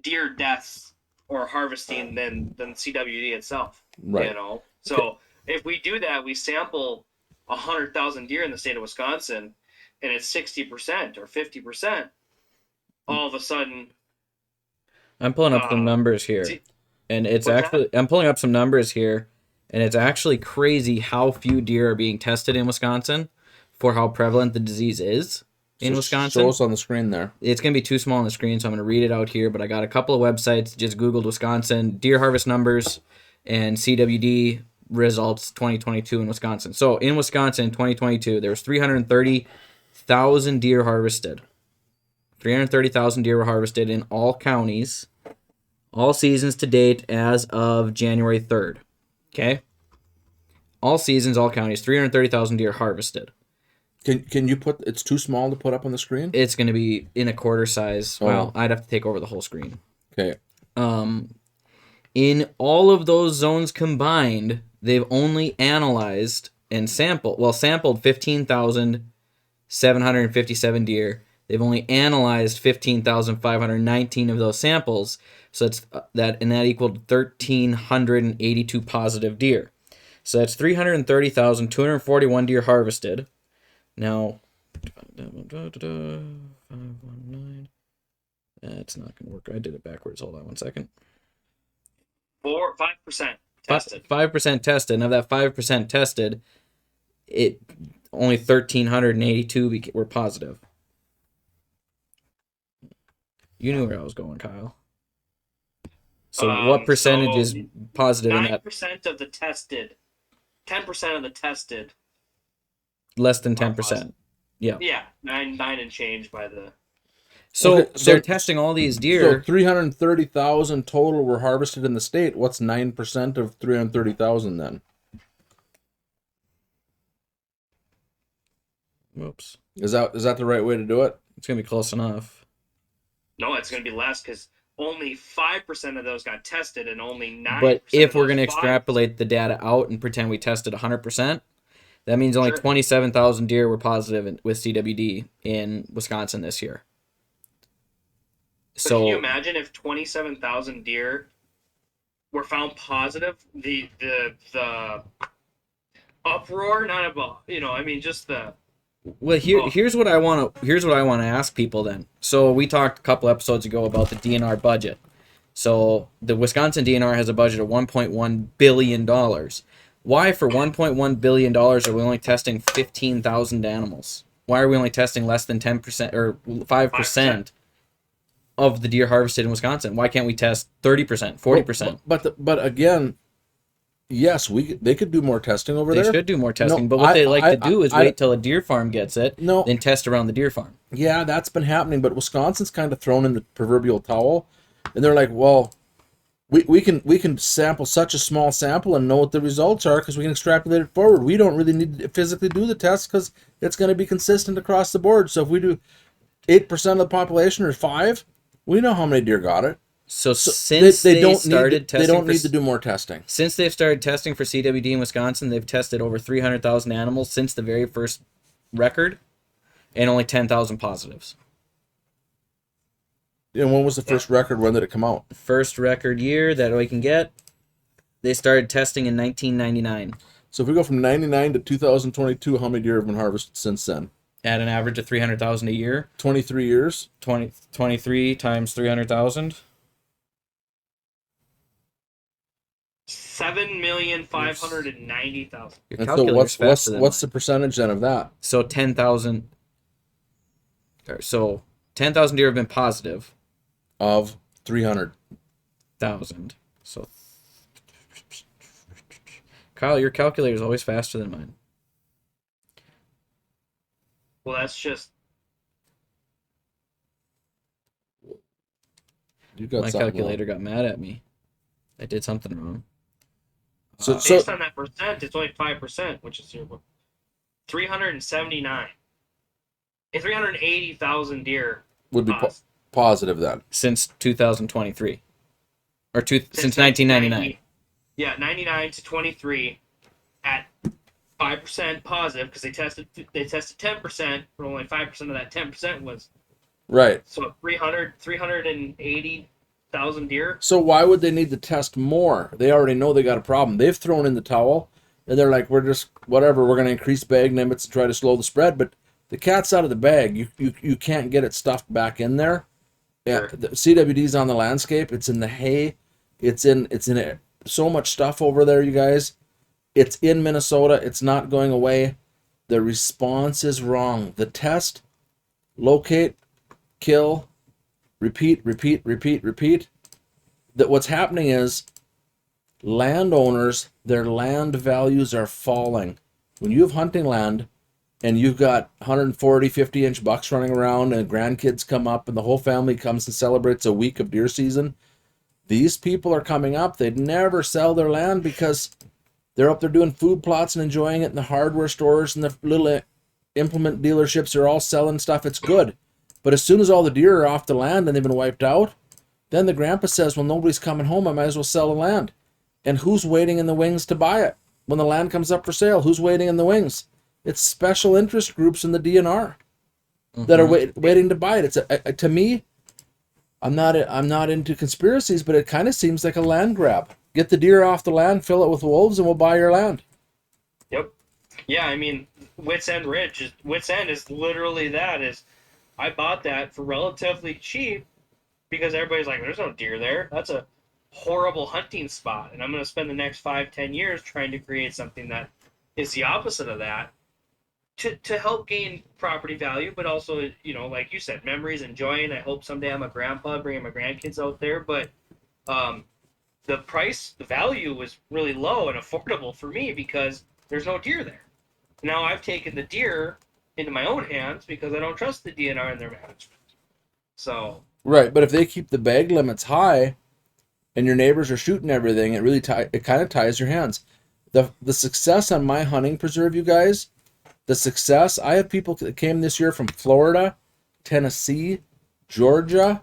A: deer deaths or harvesting than CWD itself.
B: Right.
A: So if we do that, we sample 100,000 deer in the state of Wisconsin, and it's 60% or 50%. All of a sudden,
C: I'm pulling up some numbers here, and I'm pulling up some numbers here, and it's actually crazy how few deer are being tested in Wisconsin for how prevalent the disease is in Wisconsin.
B: Show us on the screen there.
C: It's going to be too small on the screen, so I'm going to read it out here, but I got a couple of websites. Just Googled Wisconsin deer harvest numbers and CWD results 2022 in Wisconsin. So in Wisconsin in 2022, there was 330,000 deer harvested. 330,000 deer were harvested in all counties, all seasons to date as of January 3rd. Okay? All seasons, all counties, 330,000 deer harvested.
B: Can you put, it's too small to put up on the screen?
C: It's going to be in a quarter size. Oh. Well, I'd have to take over the whole screen.
B: Okay.
C: In all of those zones combined, they've only analyzed and sampled 15,757 deer. They've only analyzed 15,519 of those samples. So that equaled 1,382 positive deer. So that's 330,241 deer harvested. Now, 519. That's not going to work. I did it backwards. Hold on one second.
A: 5% tested.
C: 5% tested. And of that 5% tested, only 1,382 were positive. You knew where I was going, Kyle. So what percentage is positive in that?
A: 9% of the tested. 10% of the tested.
C: Less than 10%. Yeah.
A: Yeah, 9 and change by the.
C: So they're testing all these deer.
B: So 330,000 total were harvested in the state. What's 9% of 330,000 then?
C: Whoops.
B: Is that the right way to do it?
C: It's gonna be close enough.
A: No, it's gonna be less because only 5% of those got tested and only 9%.
C: But if we're gonna extrapolate the data out and pretend we tested 100%, that means only 27,000 deer were positive with CWD in Wisconsin this year.
A: So can you imagine if 27,000 deer were found positive? The uproar, not about just the.
C: Well, here's what I want to ask people then. So we talked a couple episodes ago about the DNR budget. So the Wisconsin DNR has a budget of $1.1 billion. Why for $1.1 billion are we only testing 15,000 animals? Why are we only testing less than 10% or 5% of the deer harvested in Wisconsin? Why can't we test 30%, 40%?
B: But again, yes, they could do more testing over there.
C: They should do more testing, but what they like to do is wait till a deer farm gets it, then test around the deer farm.
B: Yeah, that's been happening, but Wisconsin's kind of thrown in the proverbial towel, and they're like, well, we can sample such a small sample and know what the results are because we can extrapolate it forward. We don't really need to physically do the test because it's going to be consistent across the board. So if we do 8% of the population or 5%, we know how many deer got it.
C: So since they don't need
B: to do more testing.
C: Since they've started testing for CWD in Wisconsin, they've tested over 300,000 animals since the very first record, and only 10,000 positives.
B: And when was the first record? When did it come out?
C: First record year that we can get, they started testing in 1999.
B: So if we go from 99 to 2022, how many deer have been harvested since then?
C: At an average of 300,000 a year.
B: 23 years?
C: 23 times 300,000.
A: 7,590,000.
B: And so what's the percentage then of that?
C: So 10,000. So 10,000 deer have been positive.
B: Of 300,000.
C: So Kyle, your calculator is always faster than mine.
A: Well, that's just.
B: My
C: calculator got mad at me. I did something wrong.
A: Based on that percent, it's only 5%, which is 379. 380,000 deer
B: would be positive then.
C: Since 2023. Since 1999.
A: Yeah, 99 to 23 at 5% positive because they tested 10%, but only 5% of that 10% was
B: right.
A: So 380,000 deer.
B: So why would they need to test more? They already know they got a problem. They've thrown in the towel, and they're like, we're just whatever. We're going to increase bag limits and try to slow the spread, but the cat's out of the bag. You can't get it stuffed back in there. Yeah,
A: Sure.
B: The CWD's on the landscape. It's in the hay. It's in it. So much stuff over there, you guys. It's in Minnesota. It's not going away. The response is wrong. The test, locate, kill, repeat. That what's happening is landowners, their land values are falling. When you have hunting land and you've got 140, 50-inch bucks running around and grandkids come up and the whole family comes and celebrates a week of deer season, these people are coming up. They'd never sell their land because they're up there doing food plots and enjoying it, and the hardware stores and the little implement dealerships are all selling stuff. It's good. But as soon as all the deer are off the land and they've been wiped out, then the grandpa says, well, nobody's coming home. I might as well sell the land. And who's waiting in the wings to buy it? When the land comes up for sale, who's waiting in the wings? It's special interest groups in the DNR that are waiting to buy it. It's to me, I'm not into conspiracies, but it kind of seems like a land grab. Get the deer off the land, fill it with wolves, and we'll buy your land.
A: Yep. Yeah, I mean, Wits End Ridge, Wits End is literally that. I bought that for relatively cheap because everybody's like, there's no deer there. That's a horrible hunting spot. And I'm going to spend the next 5-10 years trying to create something that is the opposite of that to help gain property value, but also, you know, like you said, memories, enjoying. I hope someday I'm a grandpa, bringing my grandkids out there. But the value was really low and affordable for me because there's no deer there. Now I've taken the deer into my own hands because I don't trust the DNR and their management. So
B: right, but if they keep the bag limits high, and your neighbors are shooting everything, it kind of ties your hands. The success on my hunting preserve, you guys, I have people that came this year from Florida, Tennessee, Georgia.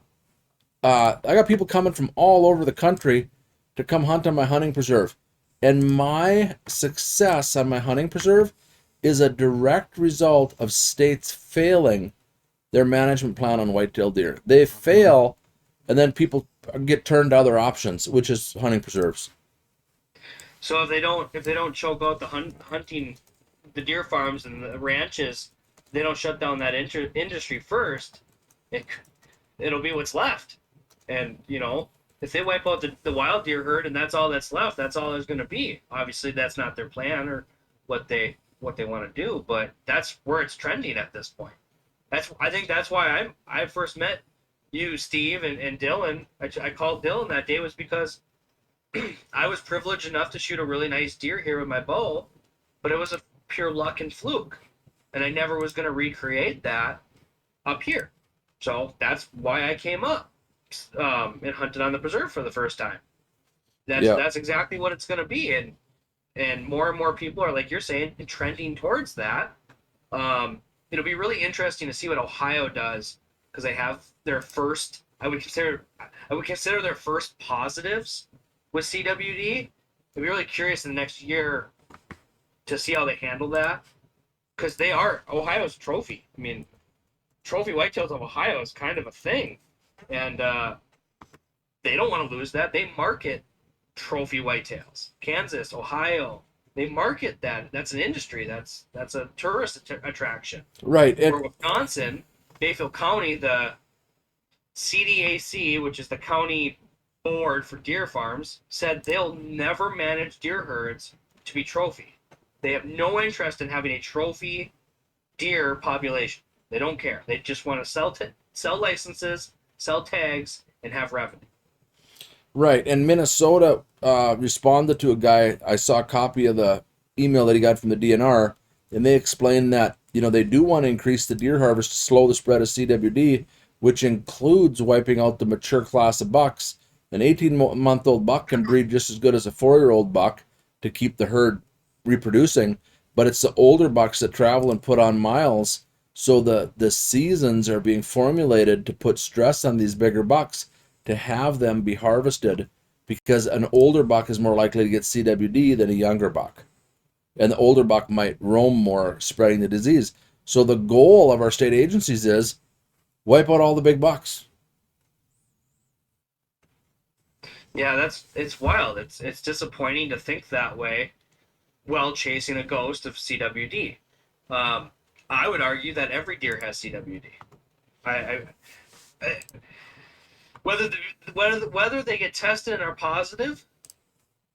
B: I got people coming from all over the country to come hunt on my hunting preserve. And my success on my hunting preserve is a direct result of states failing their management plan on whitetail deer. They fail, and then people get turned to other options, which is hunting preserves.
A: So if they don't choke out the hunting, the deer farms and the ranches, they don't shut down that industry first, it'll be what's left. And you know, if they wipe out the wild deer herd and that's all that's left, that's all there's going to be. Obviously, that's not their plan or what they want to do, but that's where it's trending at this point. I think that's why I first met you, Steve, and Dylan. I called Dylan that day was because I was privileged enough to shoot a really nice deer here with my bow, but it was a pure luck and fluke, and I never was going to recreate that up here. So that's why I came up and hunted on the preserve for the first time. That's exactly what it's going to be, and more people are, like you're saying, trending towards that. It'll be really interesting to see what Ohio does because they have their first. I would consider their first positives with CWD. I'd be really curious in the next year to see how they handle that because Ohio's trophy. I mean, trophy whitetails of Ohio is kind of a thing, and they don't want to lose that. They market trophy whitetails. Kansas, Ohio, they market that. That's an industry. That's a tourist attraction.
B: Right.
A: For Wisconsin, Bayfield County, the CDAC, which is the county board for deer farms, said they'll never manage deer herds to be trophy. They have no interest in having a trophy deer population. They don't care. They just want to sell licenses, sell tags, and have revenue.
B: Right, and Minnesota responded to a guy. I saw a copy of the email that he got from the DNR, and they explained that, you know, they do want to increase the deer harvest to slow the spread of CWD, which includes wiping out the mature class of bucks. An 18-month-old buck can breed just as good as a 4-year-old buck to keep the herd reproducing, but it's the older bucks that travel and put on miles, so the seasons are being formulated to put stress on these bigger bucks to have them be harvested, because an older buck is more likely to get CWD than a younger buck. And the older buck might roam more, spreading the disease. So the goal of our state agencies is wipe out all the big bucks.
A: Yeah, it's wild. It's disappointing to think that way while chasing a ghost of CWD. I would argue that every deer has CWD. Whether they get tested and are positive,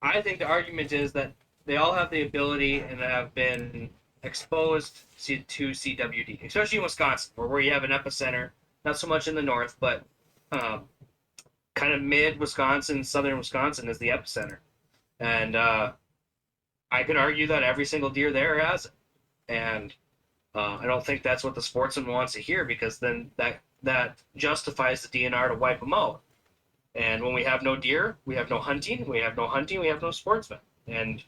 A: I think the argument is that they all have the ability and have been exposed to CWD, especially in Wisconsin, where you have an epicenter. Not so much in the north, but kind of mid Wisconsin, southern Wisconsin is the epicenter. And I could argue that every single deer there has it. And I don't think that's what the sportsman wants to hear, because then that justifies the DNR to wipe them out. And when we have no deer, we have no hunting. We have no hunting. We have no sportsmen. And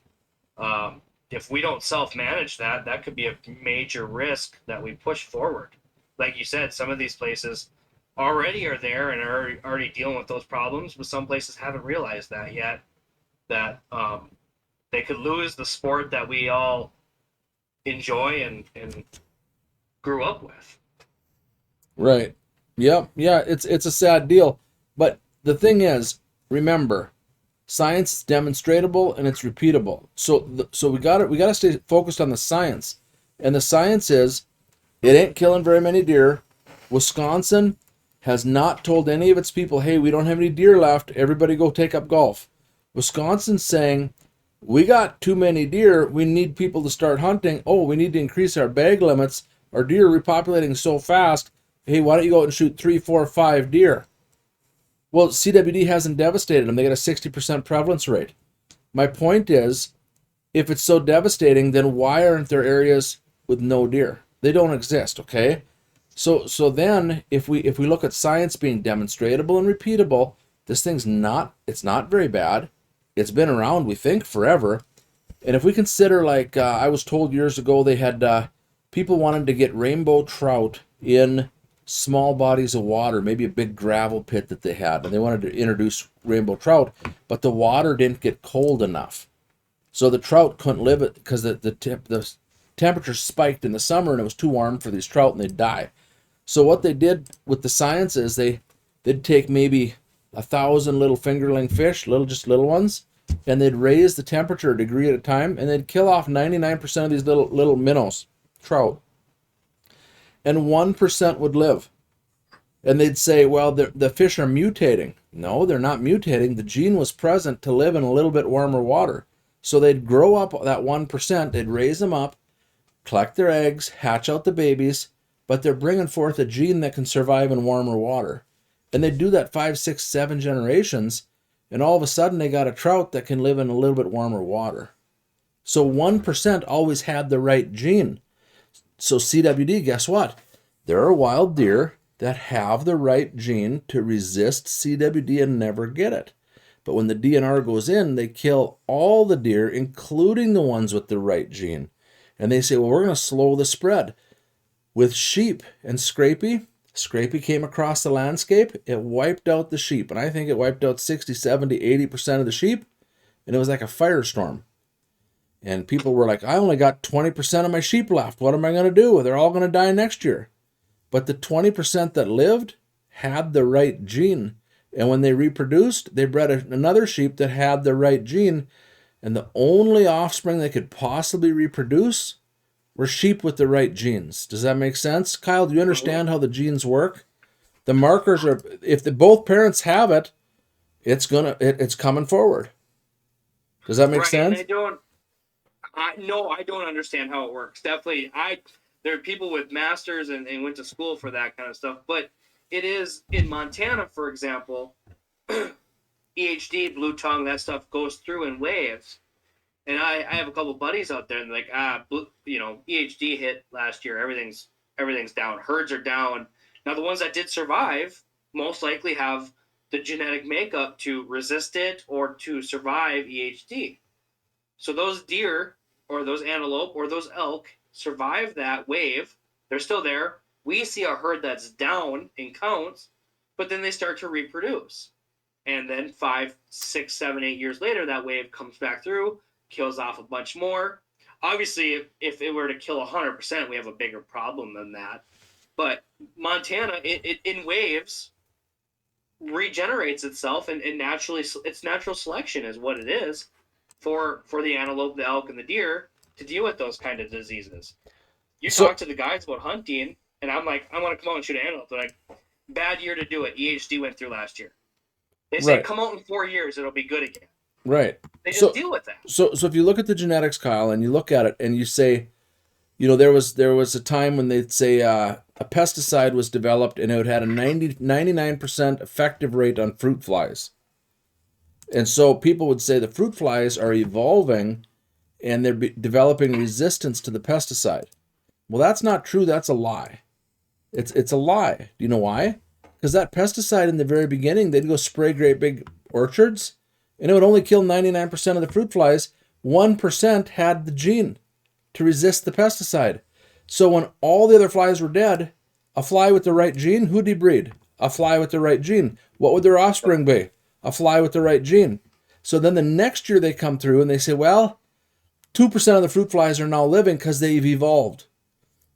A: if we don't self-manage that, that could be a major risk that we push forward. Like you said, some of these places already are there and are already dealing with those problems, but some places haven't realized that yet, that they could lose the sport that we all enjoy and grew up with.
B: Right. Yep. Yeah. It's a sad deal, but the thing is, remember, science is demonstratable and it's repeatable. So we gotta stay focused on the science, and the science is it ain't killing very many deer. Wisconsin has not told any of its people, hey, we don't have any deer left. Everybody go take up golf. Wisconsin's saying, we got too many deer. We need people to start hunting. Oh, we need to increase our bag limits. Our deer are repopulating so fast. Hey, why don't you go out and shoot 3, 4, 5 deer? Well, CWD hasn't devastated them. They got a 60% prevalence rate. My point is, if it's so devastating, then why aren't there areas with no deer? They don't exist, okay? So then if we look at science being demonstratable and repeatable, this thing's not very bad. It's been around, we think, forever. And if we consider, like I was told years ago, they had people wanted to get rainbow trout in small bodies of water, maybe a big gravel pit that they had, and they wanted to introduce rainbow trout, but the water didn't get cold enough. So the trout couldn't live it because the temperature spiked in the summer and it was too warm for these trout and they'd die. So what they did with the science is they'd take maybe 1,000 little fingerling fish, just little ones, and they'd raise the temperature a degree at a time, and they'd kill off 99% of these little minnows, trout, and 1% would live. And they'd say, well, the fish are mutating. No, they're not mutating. The gene was present to live in a little bit warmer water. So they'd grow up that 1%, they'd raise them up, collect their eggs, hatch out the babies, but they're bringing forth a gene that can survive in warmer water. And they do that 5, 6, 7 generations, and all of a sudden they got a trout that can live in a little bit warmer water. So 1% always had the right gene. So CWD, guess what? There are wild deer that have the right gene to resist CWD and never get it. But when the DNR goes in, they kill all the deer, including the ones with the right gene. And they say, well, we're going to slow the spread. With sheep and Scrapie came across the landscape, it wiped out the sheep. And I think it wiped out 60, 70, 80% of the sheep. And it was like a firestorm. And people were like, I only got 20% of my sheep left. What am I going to do? They're all going to die next year. But the 20% that lived had the right gene. And when they reproduced, they bred another sheep that had the right gene. And the only offspring they could possibly reproduce were sheep with the right genes. Does that make sense? Kyle, do you understand how the genes work? The markers are, if both parents have it, it's coming forward. Does that make sense?
A: I don't understand how it works. Definitely, there are people with masters and went to school for that kind of stuff. But it is in Montana, for example, EHD, blue tongue, that stuff goes through in waves. And I have a couple buddies out there, and like, EHD hit last year. Everything's down. Herds are down. Now the ones that did survive most likely have the genetic makeup to resist it or to survive EHD. So those deer or those antelope or those elk survive that wave. They're still there. We see a herd that's down in counts, but then they start to reproduce. And then 5, 6, 7, 8 years later, that wave comes back through, kills off a bunch more. Obviously, if it were to kill 100%, we have a bigger problem than that. But Montana, it in waves, regenerates itself, and naturally, it's natural selection is what it is for the antelope, the elk, and the deer to deal with those kind of diseases. You talk to the guys about hunting, and I'm like, I want to come out and shoot an antelope. They're like, bad year to do it. EHD went through last year. They say, come out in 4 years, it'll be good again.
B: Right.
A: They just deal with that.
B: So if you look at the genetics, Kyle, and you look at it and you say, there was a time when they'd say a pesticide was developed and it had a 99% effective rate on fruit flies. And so people would say the fruit flies are evolving and they're developing resistance to the pesticide. Well, that's not true. That's a lie. It's a lie. Do you know why? Because that pesticide in the very beginning, they'd go spray great big orchards, and it would only kill 99% of the fruit flies. 1% had the gene to resist the pesticide. So when all the other flies were dead, a fly with the right gene, who'd he breed? A fly with the right gene. What would their offspring be? A fly with the right gene. So then the next year they come through and they say, well, 2% of the fruit flies are now living because they've evolved.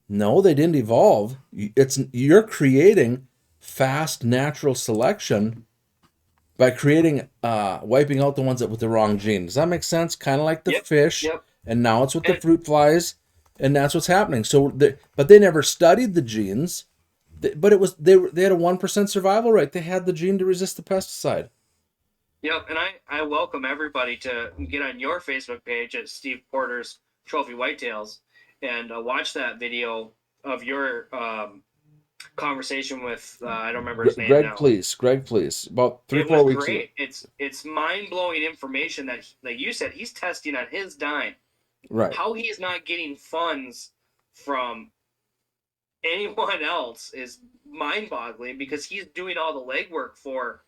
B: No, they didn't evolve. You're creating fast natural selection by creating wiping out the ones that with the wrong gene. Does that make sense? Kind of like the fish, and now it's with the fruit flies, and that's what's happening. So, but they never studied the genes. But they had a 1% survival rate. They had the gene to resist the pesticide.
A: Yep, and I welcome everybody to get on your Facebook page at Steve Porter's Trophy Whitetails and watch that video of your conversation with I don't remember his name now.
B: Greg, please. About 3-4 weeks
A: ago. It's mind-blowing information that, like you said, he's testing on his dime.
B: Right.
A: How he is not getting funds from anyone else is mind-boggling, because he's doing all the legwork for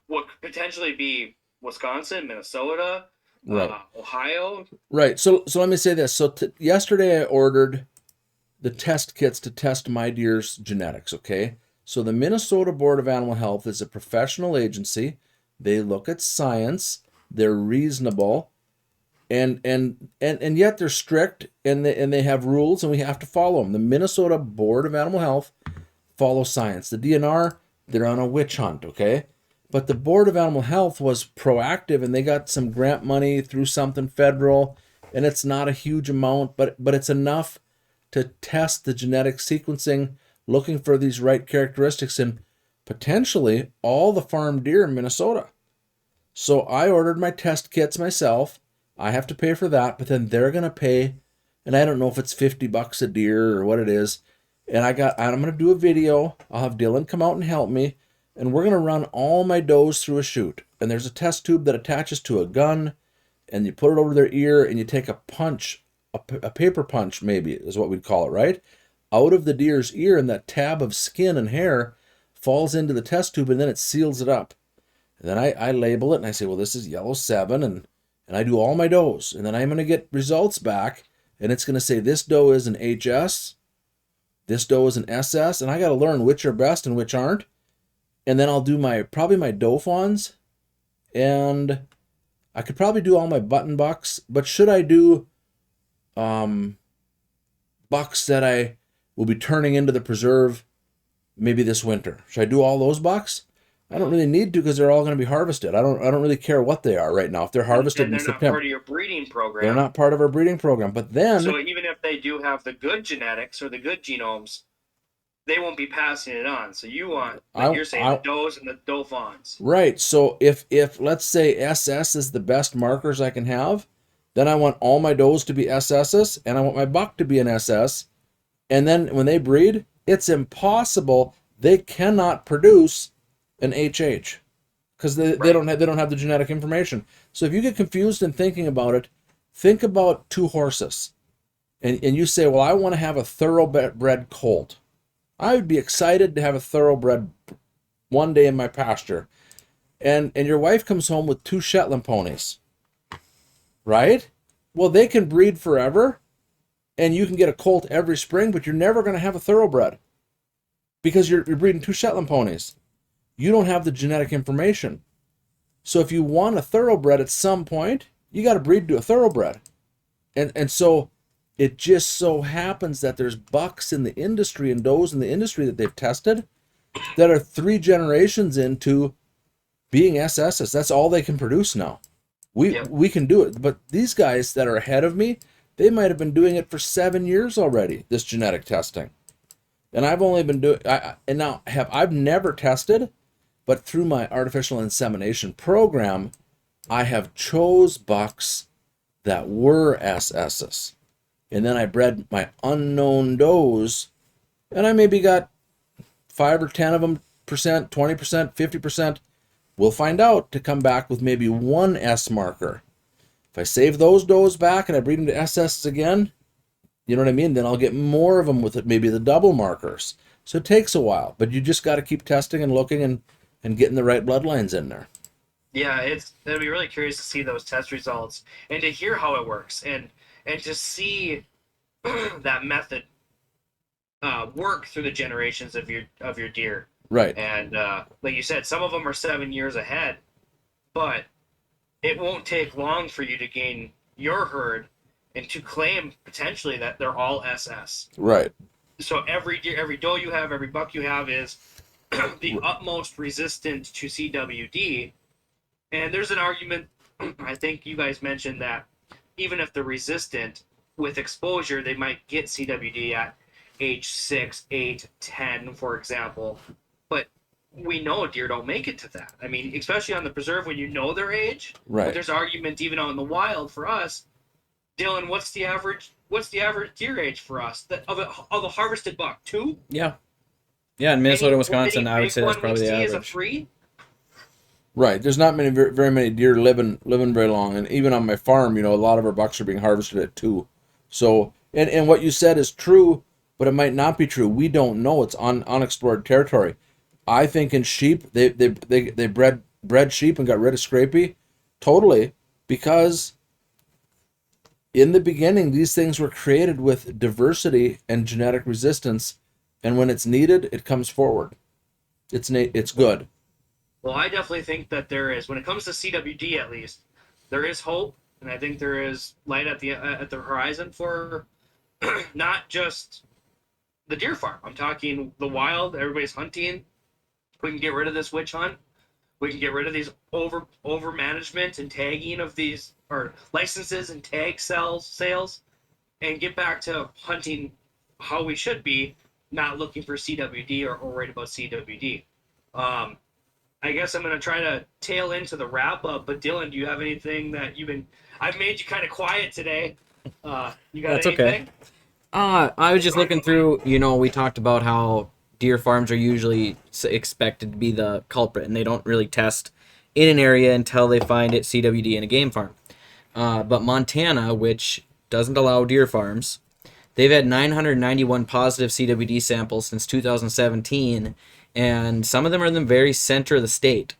A: what could potentially be Wisconsin, Minnesota,
B: right.
A: Ohio.
B: Right. So let me say this. So yesterday I ordered the test kits to test my deer's genetics, okay? So the Minnesota Board of Animal Health is a professional agency. They look at science. They're reasonable. And yet they're strict, and they have rules, and we have to follow them. The Minnesota Board of Animal Health follows science. The DNR, they're on a witch hunt, okay? But the Board of Animal Health was proactive, and they got some grant money through something federal, and it's not a huge amount, but it's enough to test the genetic sequencing, looking for these right characteristics in potentially all the farm deer in Minnesota. So I ordered my test kits myself. I have to pay for that, but then they're going to pay, and I don't know if it's $50 a deer or what it is. And I'm going to do a video. I'll have Dylan come out and help me, and we're going to run all my does through a chute. And there's a test tube that attaches to a gun, and you put it over their ear, and you take a punch, a paper punch maybe is what we'd call it, right? Out of the deer's ear, and that tab of skin and hair falls into the test tube, and then it seals it up. And then I label it, and I say, well, this is yellow 7, and I do all my does, and then I'm going to get results back, and it's going to say this doe is an HS, this doe is an SS, and I got to learn which are best and which aren't. And then I'll do probably my doe fawns, and I could probably do all my button bucks, but should I do bucks that I will be turning into the preserve maybe this winter? Should I do all those bucks? I don't really need to, because they're all going to be harvested. I don't really care what they are right now. If they're harvested in September,
A: they're not part of your breeding program.
B: They're not part of our breeding program. But then,
A: so even if they do have the good genetics or the good genomes, they won't be passing it on. So you want, like you're saying, the does and the doe fawns.
B: Right. So if let's say SS is the best markers I can have, then I want all my does to be SSs, and I want my buck to be an SS. And then when they breed, it's impossible. They cannot produce an HH because they don't have the genetic information. So if you get confused in thinking about it, think about 2 horses, and you say, well, I want to have a thoroughbred colt. I would be excited to have a thoroughbred one day in my pasture, and your wife comes home with 2 Shetland ponies, right? Well, they can breed forever, and you can get a colt every spring, but you're never going to have a thoroughbred because you're breeding 2 Shetland ponies. You don't have the genetic information. So if you want a thoroughbred at some point, you got to breed to a thoroughbred. And so it just so happens that there's bucks in the industry and does in the industry that they've tested that are 3 generations into being SSs. That's all they can produce now. We can do it. But these guys that are ahead of me, they might have been doing it for 7 years already, this genetic testing. And I've only been doing, I've never tested, but through my artificial insemination program, I have chose bucks that were SSs. And then I bred my unknown does, and I maybe got 5 or 10 of them, 20%, 50%, we'll find out to come back with maybe one S marker. If I save those does back and I breed them to SSs again, you know what I mean? Then I'll get more of them with it, maybe the double markers. So it takes a while, but you just got to keep testing and looking and getting the right bloodlines in there.
A: Yeah, it'll be really curious to see those test results and to hear how it works and to see that method work through the generations of your deer.
B: Right.
A: And like you said, some of them are 7 years ahead, but it won't take long for you to gain your herd and to claim potentially that they're all SS.
B: Right.
A: So every deer, every doe you have, every buck you have is the utmost resistant to CWD. And there's an argument, I think you guys mentioned that even if they're resistant with exposure, they might get CWD at age 6, 8, 10, for example. But we know deer don't make it to that. I mean, especially on the preserve when you know their age.
B: Right.
A: But there's argument even out in the wild for us. Dylan, what's the average deer age for us of a harvested buck? 2?
C: Yeah. Yeah, in Minnesota and Wisconsin, I would say that's probably the average.
A: Is a 3?
B: Right. There's not very many deer living very long, and even on my farm, a lot of our bucks are being harvested at 2. So, and what you said is true, but it might not be true. We don't know. It's unexplored territory. I think in sheep, they bred sheep and got rid of scrapie, totally, because in the beginning these things were created with diversity and genetic resistance, and when it's needed, it comes forward. It's good.
A: Well, I definitely think that there is, when it comes to CWD at least, there is hope, and I think there is light at the horizon for not just the deer farm. I'm talking the wild. Everybody's hunting. We can get rid of this witch hunt. We can get rid of these over management and tagging of these, or licenses and tag sales, and get back to hunting how we should be, not looking for CWD or worried about CWD. I guess I'm going to try to tail into the wrap up, but Dylan, do you have anything that I've made you kind of quiet today. You got
C: That's
A: anything?
C: Okay. I was just looking through, we talked about how deer farms are usually expected to be the culprit, and they don't really test in an area until they find it CWD in a game farm. But Montana, which doesn't allow deer farms, they've had 991 positive CWD samples since 2017, and some of them are in the very center of the state,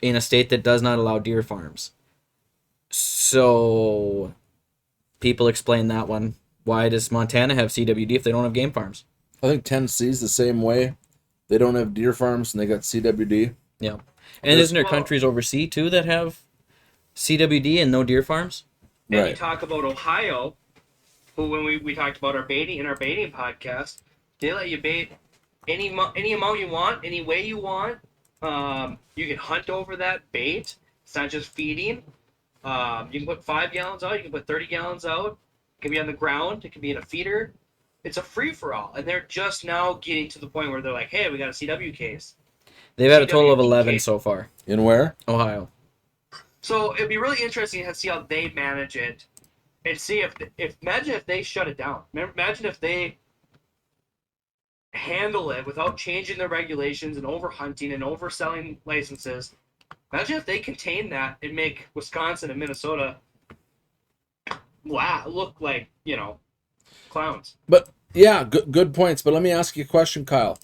C: in a state that does not allow deer farms. So people explain that one. Why does Montana have CWD if they don't have game farms?
B: I think Tennessee's the same way. They don't have deer farms and they got CWD.
C: Yeah. And isn't there countries overseas too that have CWD and no deer farms?
A: And
B: Right.
A: you talk about Ohio, who when we talked about our baiting podcast, they let you bait any amount you want, any way you want. You can hunt over that bait. It's not just feeding. You can put 5 gallons out. You can put 30 gallons out. It can be on the ground. It can be in a feeder. It's a free-for-all. And they're just now getting to the point where they're like, hey, we got a CW case.
C: They've had a total of 11 so far.
B: In where?
C: Ohio.
A: So it'd be really interesting to see how they manage it and see imagine if they shut it down. Imagine if they handle it without changing their regulations and overhunting and overselling licenses. Imagine if they contain that and make Wisconsin and Minnesota look like, clowns.
B: But yeah, good points. But let me ask you a question, Kyle.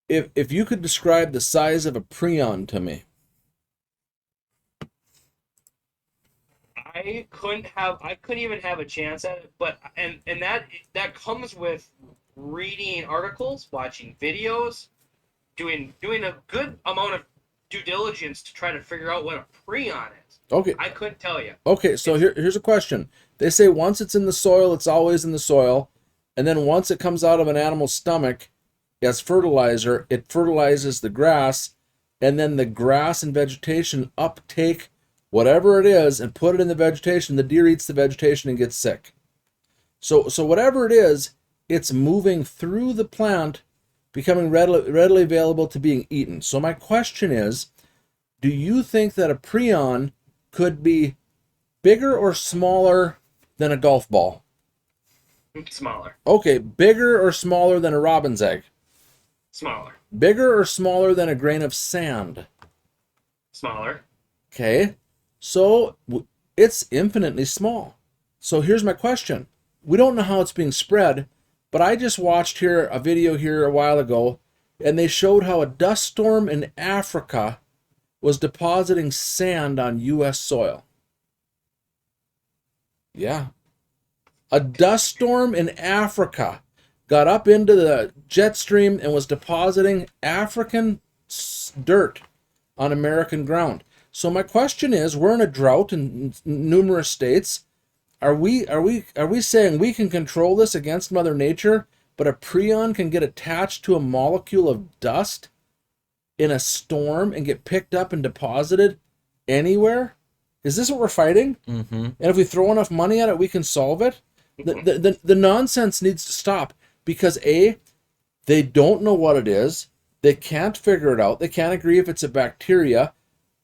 B: If you could describe the size of a prion to me.
A: I couldn't even have a chance at it, but and that comes with reading articles, watching videos, doing a good amount of due diligence to try to figure out what a prion is.
B: Okay.
A: I couldn't tell you.
B: Okay, so here's a question. They say once it's in the soil, it's always in the soil, and then once it comes out of an animal's stomach as fertilizer, it fertilizes the grass, and then the grass and vegetation uptake whatever it is and put it in the vegetation. The deer eats the vegetation and gets sick. So whatever it is, it's moving through the plant, becoming readily available to being eaten. So my question is, do you think that a prion could be bigger or smaller than a golf ball?
A: Smaller.
B: Okay, bigger or smaller than a robin's egg?
A: Smaller.
B: Bigger or smaller than a grain of sand?
A: Smaller.
B: Okay, so it's infinitely small. So here's my question. We don't know how it's being spread, but I just watched here a video here a while ago, and they showed how a dust storm in Africa was depositing sand on U.S. soil. Yeah. A dust storm in Africa got up into the jet stream and was depositing African dirt on American ground. So my question is, we're in a drought in numerous states. Are we saying we can control this against Mother Nature, but a prion can get attached to a molecule of dust in a storm and get picked up and deposited anywhere? Is this what we're fighting?
C: Mm-hmm.
B: And if we throw enough money at it, we can solve it? The nonsense needs to stop, because A, they don't know what it is. They can't figure it out. They can't agree if it's a bacteria.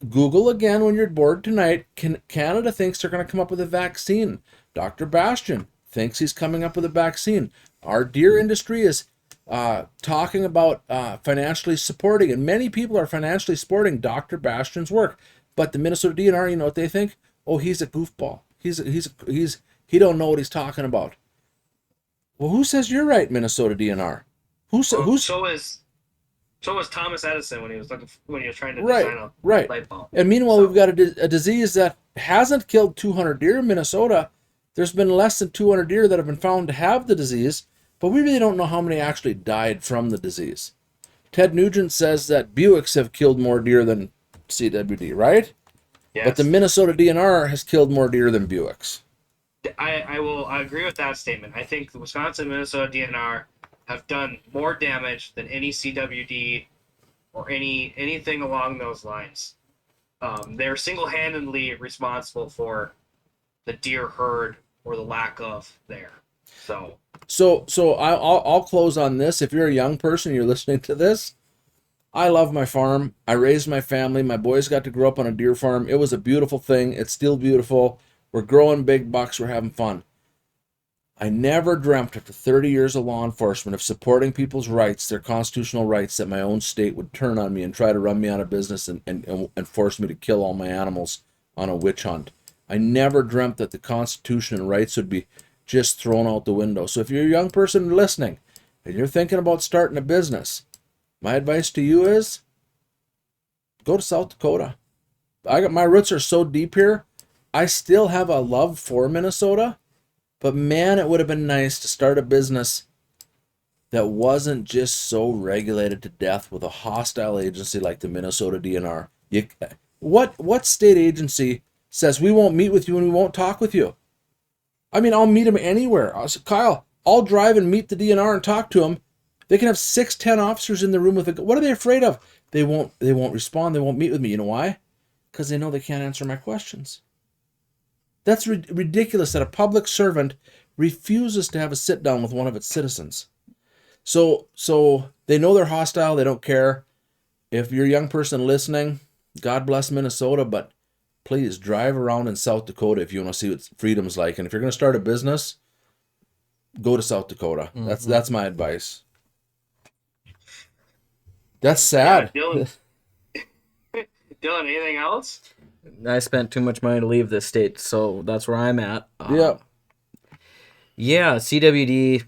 B: Google again when you're bored tonight. Canada thinks they're going to come up with a vaccine. Dr. Bastian thinks he's coming up with a vaccine. Our deer industry is talking about financially supporting, and many people are financially supporting Dr. Bastian's work. But the Minnesota DNR, you know what they think? Oh, he's a goofball. He don't know what he's talking about. Well, who says you're right, Minnesota DNR?
A: So was Thomas Edison when he was trying to design a light bulb.
B: And meanwhile, we've got a disease that hasn't killed 200 deer in Minnesota. There's been less than 200 deer that have been found to have the disease, but we really don't know how many actually died from the disease. Ted Nugent says that Buicks have killed more deer than CWD, right?
A: Yes.
B: But the Minnesota DNR has killed more deer than Buicks.
A: I agree with that statement. I think the Wisconsin and Minnesota DNR have done more damage than any CWD or anything along those lines. They're single-handedly responsible for the deer herd or the lack of there. So
B: I'll close on this. If you're a young person, you're listening to this, I love my farm. I raised my family. My boys got to grow up on a deer farm. It was a beautiful thing. It's still beautiful. We're growing big bucks. We're having fun. I never dreamt after 30 years of law enforcement of supporting people's rights, their constitutional rights, that my own state would turn on me and try to run me out of business and force me to kill all my animals on a witch hunt. I never dreamt that the Constitution and rights would be just thrown out the window. So if you're a young person listening and you're thinking about starting a business, my advice to you is go to South Dakota. My roots are so deep here. I still have a love for Minnesota. But man, it would have been nice to start a business that wasn't just so regulated to death with a hostile agency like the Minnesota DNR. What state agency says we won't meet with you and we won't talk with you? I mean, I'll meet him anywhere. Kyle, I'll drive and meet the DNR and talk to him. They can have 6-10 officers in the room with a. What are they afraid of? They won't respond. They won't meet with me. You know why? Because they know they can't answer my questions. That's ridiculous that a public servant refuses to have a sit down with one of its citizens. So they know they're hostile. They don't care. If you're a young person listening, God bless Minnesota, but please drive around in South Dakota if you want to see what freedom's like. And if you're going to start a business, go to South Dakota. Mm-hmm. That's my advice. That's sad.
A: Yeah, Dylan, anything else?
C: I spent too much money to leave this state, so that's where I'm at. Yeah, CWD,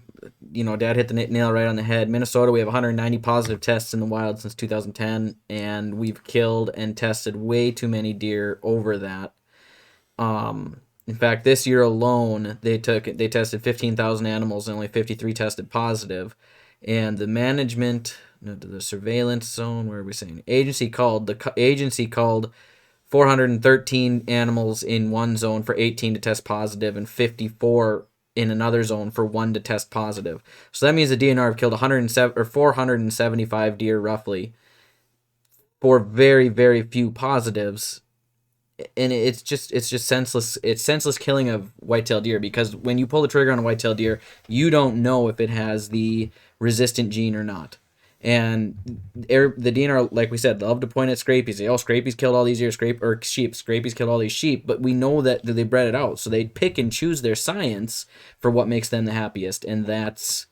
C: Dad hit the nail right on the head. Minnesota, we have 190 positive tests in the wild since 2010, and we've killed and tested way too many deer over that. In fact, this year alone, they tested 15,000 animals and only 53 tested positive. And the management, the surveillance zone, where are we saying? The agency called 413 animals in one zone for 18 to test positive and 54 in another zone for 1 to test positive. So that means the DNR have killed 475 deer roughly for very, very few positives. And it's just senseless. It's senseless killing of whitetail deer, because when you pull the trigger on a whitetail deer, you don't know if it has the resistant gene or not. And the DNR, like we said, love to point at scrapies. Say, scrapies killed all these deer, sheep. Scrapies killed all these sheep. But we know that they bred it out. So they pick and choose their science for what makes them the happiest. And that's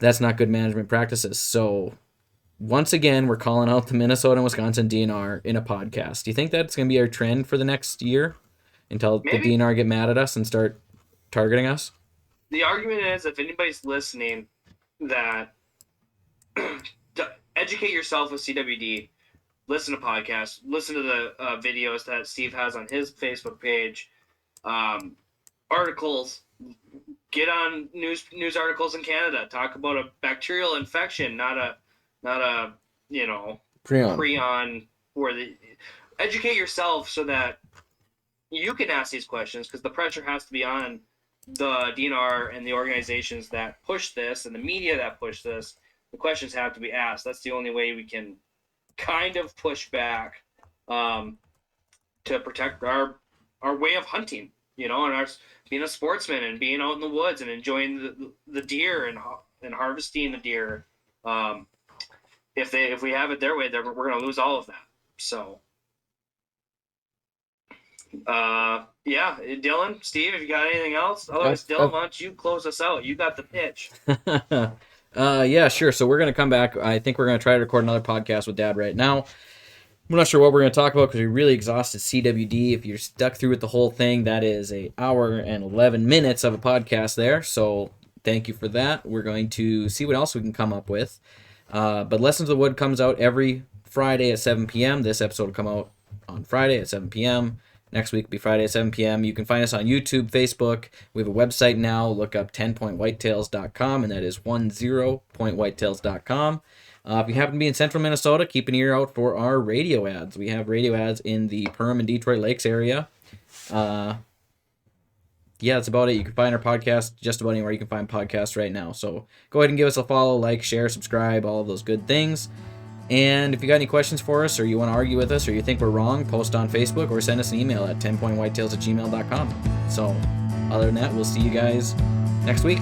C: not good management practices. So once again, we're calling out the Minnesota and Wisconsin DNR in a podcast. Do you think that's going to be our trend for the next year until the DNR get mad at us and start targeting us?
A: The argument is, if anybody's listening, that to educate yourself with CWD, listen to podcasts, listen to the videos that Steve has on his Facebook page, articles, get on news articles in Canada, talk about a bacterial infection, not a prion, educate yourself so that you can ask these questions, because the pressure has to be on the DNR and the organizations that push this and the media that push this. The questions have to be asked. That's the only way we can kind of push back to protect our way of hunting, and our being a sportsman and being out in the woods and enjoying the deer and harvesting the deer. If we have it their way, we're going to lose all of that. So, yeah, Dylan, Steve, if you got anything else, otherwise, Dylan, why don't you close us out? You got the pitch.
C: Yeah, sure. So we're going to come back. I think we're going to try to record another podcast with Dad right now. We're not sure what we're going to talk about because we really exhausted CWD. If you're stuck through with the whole thing, that is an hour and 11 minutes of a podcast there. So thank you for that. We're going to see what else we can come up with. But Lessons of the Wood comes out every Friday at 7 p.m. This episode will come out on Friday at 7 p.m. Next week will be Friday at 7 p.m. You can find us on YouTube, Facebook. We have a website now. Look up 10pointwhitetails.com, and that is 10pointwhitetails.com. If you happen to be in central Minnesota, keep an ear out for our radio ads. We have radio ads in the Perham and Detroit Lakes area. Yeah, that's about it. You can find our podcast just about anywhere you can find podcasts right now. So go ahead and give us a follow, like, share, subscribe, all of those good things. And if you got any questions for us, or you want to argue with us, or you think we're wrong, post on Facebook or send us an email at 10pointwhitetails@gmail.com. So other than that, we'll see you guys next week.